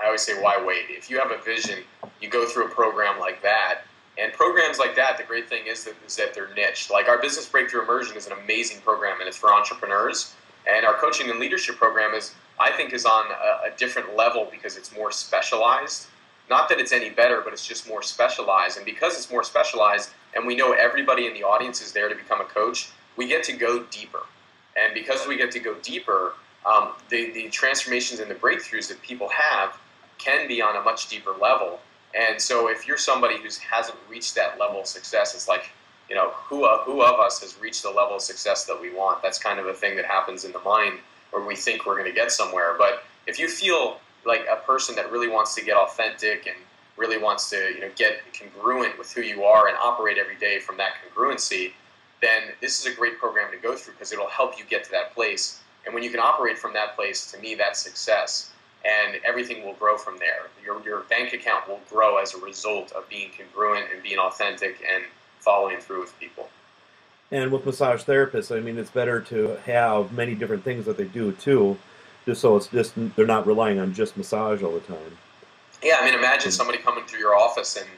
I always say, why wait? If you have a vision, you go through a program like that. And programs like that, the great thing is that they're niche. Like our Business Breakthrough Immersion is an amazing program, and it's for entrepreneurs. And our coaching and leadership program I think, is on a different level because it's more specialized. Not that it's any better, but it's just more specialized. And because it's more specialized, and we know everybody in the audience is there to become a coach, we get to go deeper. And because we get to go deeper, the transformations and the breakthroughs that people have can be on a much deeper level. And so if you're somebody who hasn't reached that level of success, it's like, who of us has reached the level of success that we want? That's kind of a thing that happens in the mind where we think we're going to get somewhere. But if you feel like a person that really wants to get authentic and really wants to get congruent with who you are and operate every day from that congruency, then this is a great program to go through because it'll help you get to that place. And when you can operate from that place, to me, that's success. And everything will grow from there. Your bank account will grow as a result of being congruent and being authentic and following through with people. And with massage therapists, I mean, it's better to have many different things that they do too, just so they're not relying on just massage all the time. Yeah, I mean, imagine somebody coming through your office and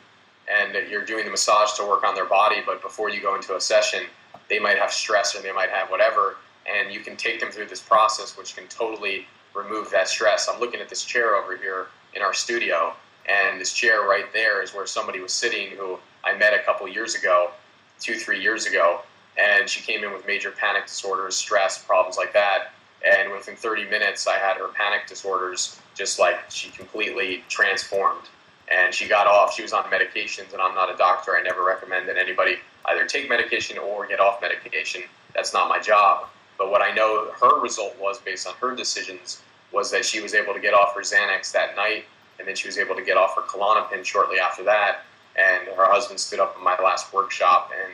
you're doing the massage to work on their body, but before you go into a session, they might have stress or they might have whatever, and you can take them through this process, which can totally remove that stress. I'm looking at this chair over here in our studio, and this chair right there is where somebody was sitting who I met a couple years ago, 2-3 years ago, and she came in with major panic disorders, stress, problems like that. And within 30 minutes, I had her panic disorders just like she completely transformed. And she got off. She was on medications, and I'm not a doctor. I never recommend that anybody either take medication or get off medication. That's not my job. But what I know her result was, based on her decisions, was that she was able to get off her Xanax that night, and then she was able to get off her Klonopin shortly after that. And her husband stood up in my last workshop, and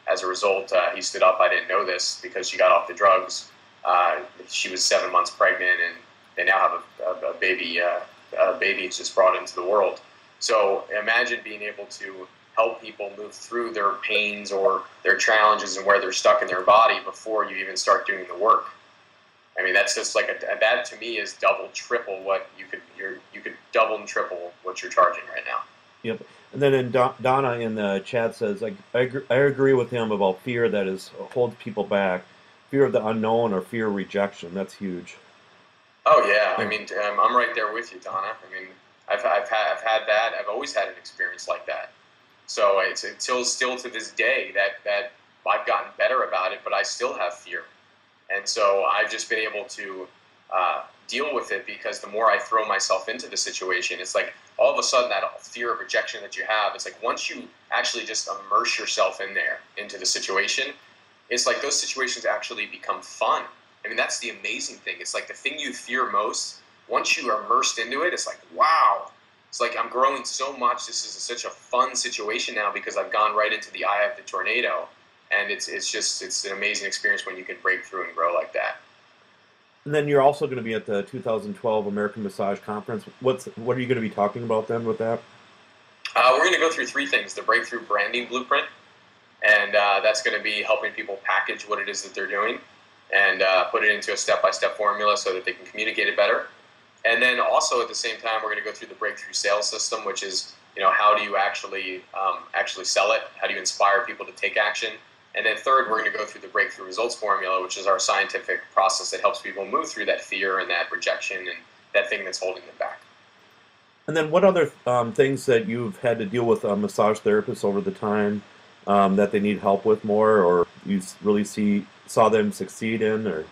as a result, he stood up. I didn't know this because she got off the drugs. She was 7 months pregnant, and they now have a baby. A baby just brought into the world. So imagine being able to help people move through their pains or their challenges and where they're stuck in their body before you even start doing the work. I mean, that's just like that to me is double, triple what you could double and triple what you're charging right now. Yep. And then Donna in the chat says, I agree with him about fear that holds people back. Fear of the unknown or fear of rejection. That's huge. Oh, yeah. I mean, I'm right there with you, Donna. I mean, I've had that. I've always had an experience like that. So it's still to this day that I've gotten better about it, but I still have fear. And so I've just been able to deal with it because the more I throw myself into the situation, it's like all of a sudden that fear of rejection that you have, it's like once you actually just immerse yourself into the situation, it's like those situations actually become fun. I mean, that's the amazing thing. It's like the thing you fear most, once you are immersed into it, it's like, wow. It's like I'm growing so much. This is such a fun situation now because I've gone right into the eye of the tornado. And it's an amazing experience when you can break through and grow like that. And then you're also going to be at the 2012 American Massage Conference. What are you going to be talking about then with that? We're going to go through three things: the Breakthrough Branding Blueprint, and that's going to be helping people package what it is that they're doing and put it into a step-by-step formula so that they can communicate it better. And then also at the same time, we're going to go through the Breakthrough Sales System, which is how do you actually sell it? How do you inspire people to take action? And then third, we're going to go through the Breakthrough Results Formula, which is our scientific process that helps people move through that fear and that rejection and that thing that's holding them back. And then what other things that you've had to deal with massage therapists over the time that they need help with more, or you really saw them succeed in? Or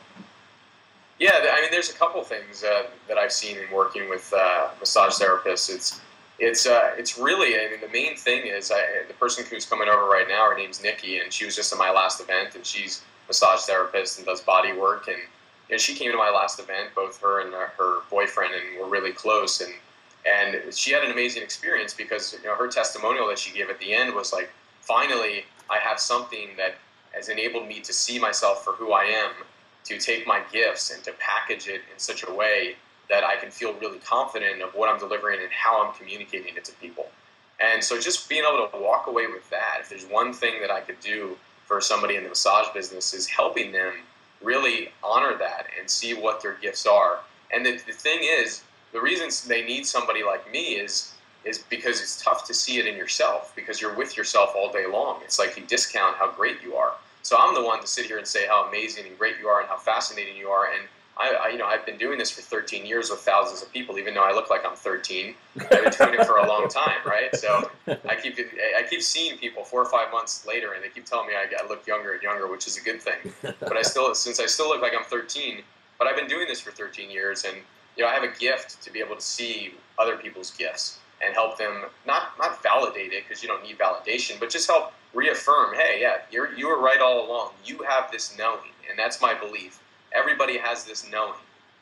Yeah, I mean, there's a couple things that I've seen in working with massage therapists. It's really, I mean, the main thing is the person who's coming over right now, her name's Nikki, and she was just at my last event, and she's a massage therapist and does body work, and she came to my last event, both her and her boyfriend, and we're really close, and she had an amazing experience because her testimonial that she gave at the end was like, finally, I have something that has enabled me to see myself for who I am, to take my gifts and to package it in such a way that I can feel really confident of what I'm delivering and how I'm communicating it to people. And so just being able to walk away with that, if there's one thing that I could do for somebody in the massage business, is helping them really honor that and see what their gifts are. And the thing is, the reason they need somebody like me is because it's tough to see it in yourself, because you're with yourself all day long. It's like you discount how great you are. So I'm the one to sit here and say how amazing and great you are and how fascinating you are. And I've been doing this for 13 years with thousands of people, even though I look like I'm 13. I've been doing it for a long time, right? So I keep seeing people 4 or 5 months later, and they keep telling me I look younger and younger, which is a good thing. But since I still look like I'm 13, but I've been doing this for 13 years, and I have a gift to be able to see other people's gifts and help them not validate it, because you don't need validation, but just help reaffirm, hey, yeah, you were right all along. You have this knowing, and that's my belief. Everybody has this knowing,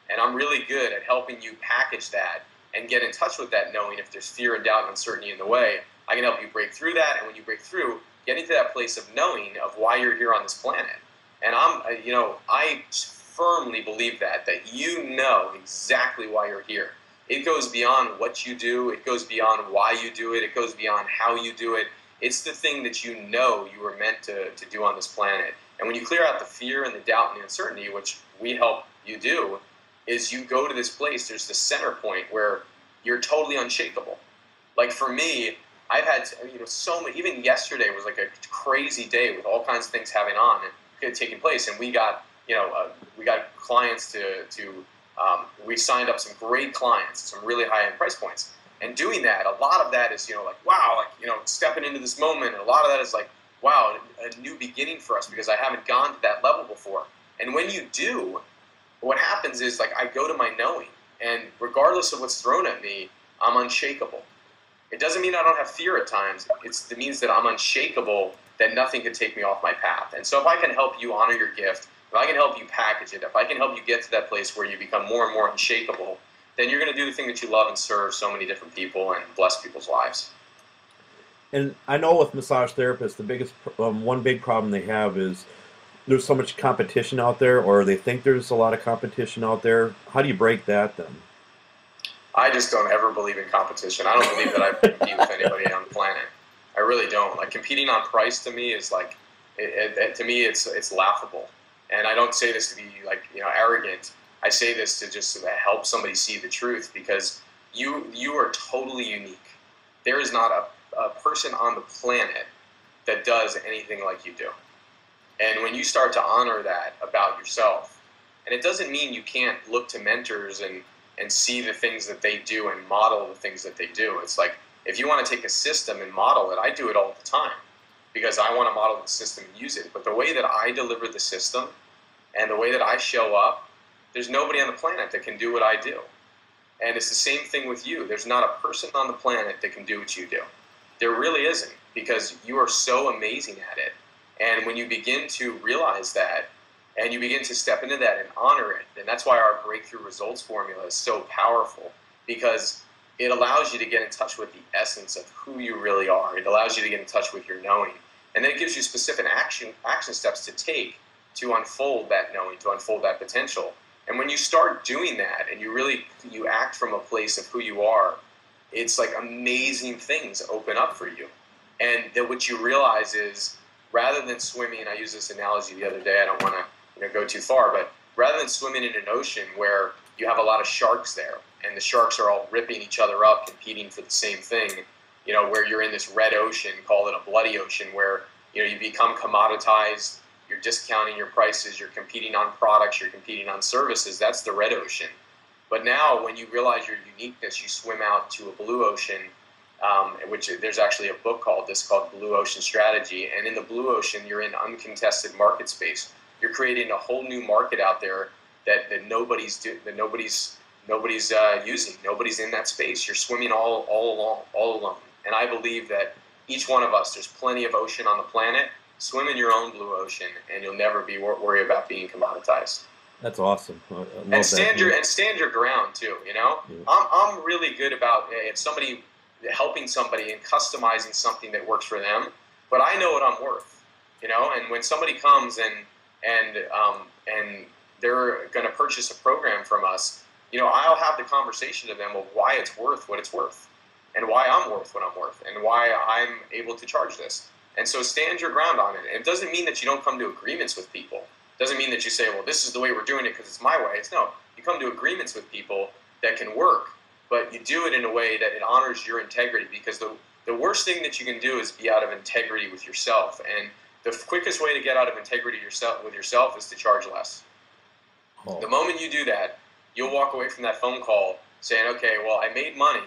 and I'm really good at helping you package that and get in touch with that knowing. If there's fear and doubt and uncertainty in the way, I can help you break through that, and when you break through, getting to that place of knowing of why you're here on this planet. And I firmly believe that you know exactly why you're here. It goes beyond what you do. It goes beyond why you do it. It goes beyond how you do it. It's the thing that you know you were meant to do on this planet. And when you clear out the fear and the doubt and the uncertainty, which we help you do, is you go to this place, there's this center point where you're totally unshakable. Like for me, I've had so many, even yesterday was like a crazy day with all kinds of things taking place, and we got clients we signed up some great clients, some really high-end price points. And doing that, a lot of that is, wow, stepping into this moment. And a lot of that is like, wow, a new beginning for us, because I haven't gone to that level before. And when you do, what happens is, like, I go to my knowing, and regardless of what's thrown at me, I'm unshakable. It doesn't mean I don't have fear at times. It means that I'm unshakable, that nothing can take me off my path. And so if I can help you honor your gift, if I can help you package it, if I can help you get to that place where you become more and more unshakable, then you're going to do the thing that you love and serve so many different people and bless people's lives. And I know with massage therapists, the biggest one big problem they have is there's so much competition out there, or they think there's a lot of competition out there. How do you break that then? I just don't ever believe in competition. I don't believe that I compete with anybody on the planet. I really don't. Like, competing on price to me is like, to me it's laughable. And I don't say this to be arrogant. I say this to just help somebody see the truth, because you are totally unique. There is not a person on the planet that does anything like you do. And when you start to honor that about yourself, and it doesn't mean you can't look to mentors and see the things that they do and model the things that they do. It's like, if you want to take a system and model it, I do it all the time, because I want to model the system and use it. But the way that I deliver the system and the way that I show up, there's nobody on the planet that can do what I do. And it's the same thing with you. There's not a person on the planet that can do what you do. There really isn't, because you are so amazing at it. And when you begin to realize that, and you begin to step into that and honor it, and that's why our breakthrough results formula is so powerful, because it allows you to get in touch with the essence of who you really are. It allows you to get in touch with your knowing. And then it gives you specific action steps to take to unfold that knowing, to unfold that potential. And when you start doing that, and you act from a place of who you are, it's like amazing things open up for you. And then what you realize is, rather than swimming, and I used this analogy the other day, I don't want to go too far, but rather than swimming in an ocean where you have a lot of sharks there, and the sharks are all ripping each other up, competing for the same thing, where you're in this red ocean, call it a bloody ocean, where you become commoditized, you're discounting your prices, you're competing on products, you're competing on services. That's the red ocean. But now, when you realize your uniqueness, you swim out to a blue ocean, which there's actually a book called Blue Ocean Strategy. And in the blue ocean, you're in uncontested market space. You're creating a whole new market out there that nobody's using. Nobody's in that space. You're swimming all alone. And I believe that each one of us, there's plenty of ocean on the planet. Swim in your own blue ocean, and you'll never be worry about being commoditized. That's awesome. And stand your ground too. Yeah. I'm really good about helping somebody and customizing something that works for them. But I know what I'm worth. And when somebody comes and they're going to purchase a program from us, I'll have the conversation to them of why it's worth what it's worth. and why I'm worth what I'm worth and why I'm able to charge this. And so stand your ground on it. And it doesn't mean that you don't come to agreements with people. It doesn't mean that you say, well, this is the way we're doing it because it's my way. It's no, you come to agreements with people that can work, but you do it in a way that it honors your integrity, because the worst thing that you can do is be out of integrity with yourself. And the quickest way to get out of integrity with yourself is to charge less. Oh. The moment you do that, you'll walk away from that phone call saying, okay, well, I made money,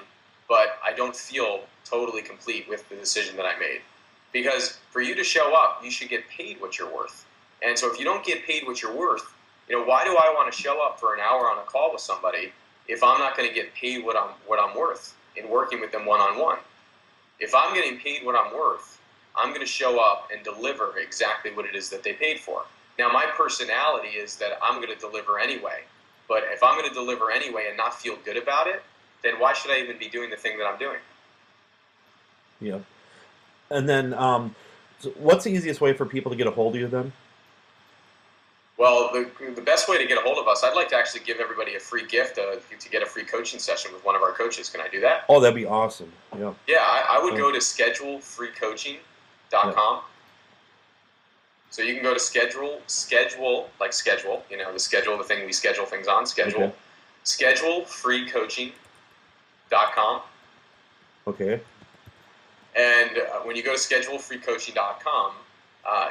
but I don't feel totally complete with the decision that I made. Because for you to show up, you should get paid what you're worth. And so if you don't get paid what you're worth, why do I want to show up for an hour on a call with somebody if I'm not going to get paid what I'm worth in working with them one-on-one? If I'm getting paid what I'm worth, I'm going to show up and deliver exactly what it is that they paid for. Now, my personality is that I'm going to deliver anyway. But if I'm going to deliver anyway and not feel good about it, then why should I even be doing the thing that I'm doing? Yeah. And then so what's the easiest way for people to get a hold of you then? Well, the best way to get a hold of us, I'd like to actually give everybody a free gift to get a free coaching session with one of our coaches. Can I do that? Oh, that'd be awesome. Yeah. Yeah, I would go to schedulefreecoaching.com. Yeah. So you can go to schedule, like schedule, the schedule, the thing we schedule things on, schedule, okay. Schedulefreecoaching.com. Okay. And when you go to schedulefreecoaching.com,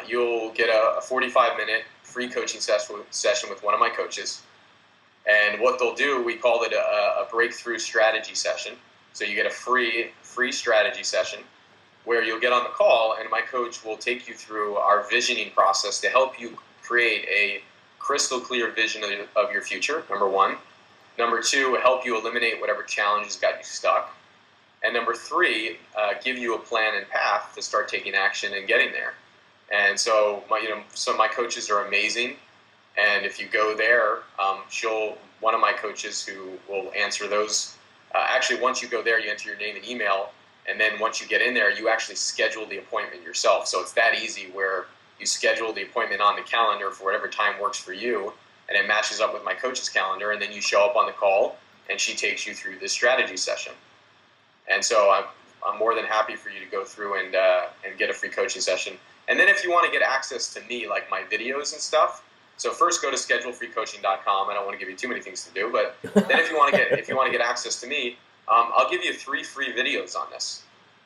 you'll get a 45-minute free coaching session with one of my coaches. And what they'll do, we call it a breakthrough strategy session. So you get a free strategy session where you'll get on the call, and my coach will take you through our visioning process to help you create a crystal clear vision of your future, number one. Number two, help you eliminate whatever challenges got you stuck. And number three, give you a plan and path to start taking action and getting there. And so my coaches are amazing. And if you go there, one of my coaches who will answer those, actually once you go there, you enter your name and email. And then once you get in there, you actually schedule the appointment yourself. So it's that easy where you schedule the appointment on the calendar for whatever time works for you, and it matches up with my coach's calendar, and then you show up on the call, and she takes you through this strategy session. And so I'm more than happy for you to go through and get a free coaching session. And then if you want to get access to me, like my videos and stuff, so first go to schedulefreecoaching.com. I don't want to give you too many things to do, but then if you want to get access to me, I'll give you 3 free videos on this.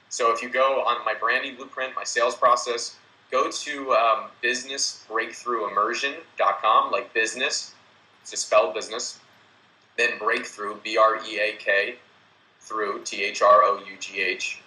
So if you go on my branding blueprint, my sales process, go to businessbreakthroughimmersion.com, like business, it's just spelled business, then breakthrough, B-R-E-A-K, through, T-H-R-O-U-G-H,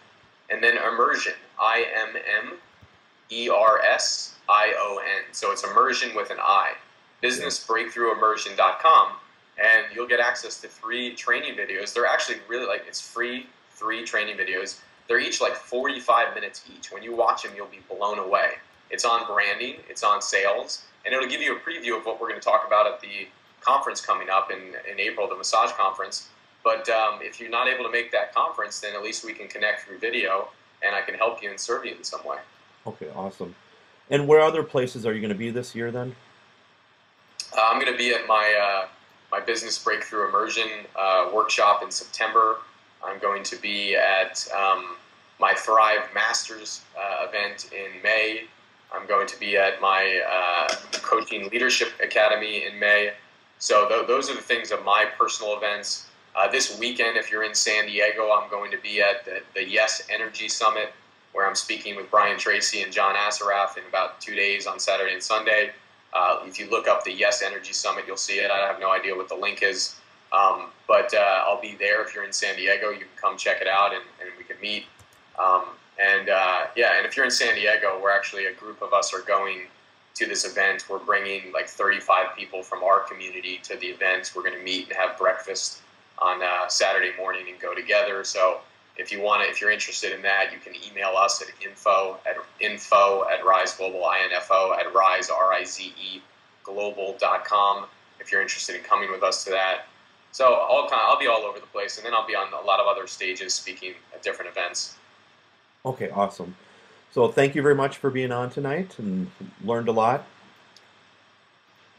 and then immersion, I-M-M-E-R-S-I-O-N. So it's immersion with an I, businessbreakthroughimmersion.com. And you'll get access to 3 training videos. They're actually really it's free 3 training videos. They're each like 45 minutes each. When you watch them, you'll be blown away. It's on branding, it's on sales, and it'll give you a preview of what we're going to talk about at the conference coming up in April, the massage conference. But if you're not able to make that conference, then at least we can connect through video, and I can help you and serve you in some way. Okay, awesome. And where other places are you going to be this year then? I'm going to be at my Business Breakthrough Immersion workshop in September. I'm going to be at my Thrive Masters event in May. I'm going to be at my Coaching Leadership Academy in May. So those are the things of my personal events. This weekend, if you're in San Diego, I'm going to be at the Yes Energy Summit, where I'm speaking with Brian Tracy and John Assaraf in about 2 days on Saturday and Sunday. If you look up the Yes Energy Summit, you'll see it. I have no idea what the link is, but I'll be there. If you're in San Diego, you can come check it out, and we can meet. And if you're in San Diego, we're actually, a group of us are going to this event. We're bringing like 35 people from our community to the event. We're going to meet and have breakfast on Saturday morning and go together. So if you're interested in that, you can email us at info@riseglobal, info@rise, R-I-Z-E, global.com if you're interested in coming with us to that. So I'll be all over the place, and then I'll be on a lot of other stages speaking at different events. Okay, awesome. So thank you very much for being on tonight, and learned a lot.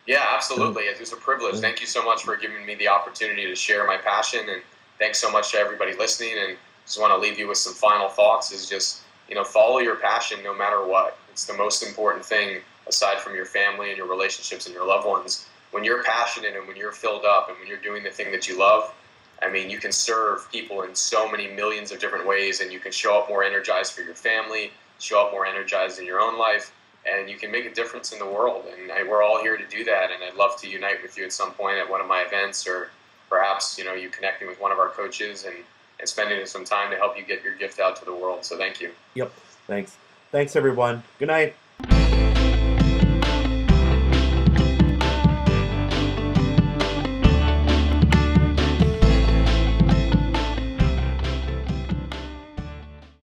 Yeah, absolutely. It was a privilege. Thank you so much for giving me the opportunity to share my passion, and thanks so much to everybody listening. And just want to leave you with some final thoughts is just, follow your passion no matter what. It's the most important thing aside from your family and your relationships and your loved ones. When you're passionate and when you're filled up and when you're doing the thing that you love, I mean, you can serve people in so many millions of different ways, and you can show up more energized for your family, show up more energized in your own life, and you can make a difference in the world. And we're all here to do that, and I'd love to unite with you at some point at one of my events, or perhaps, you connecting with one of our coaches and spending some time to help you get your gift out to the world. So thank you. Yep. Thanks. Thanks, everyone. Good night.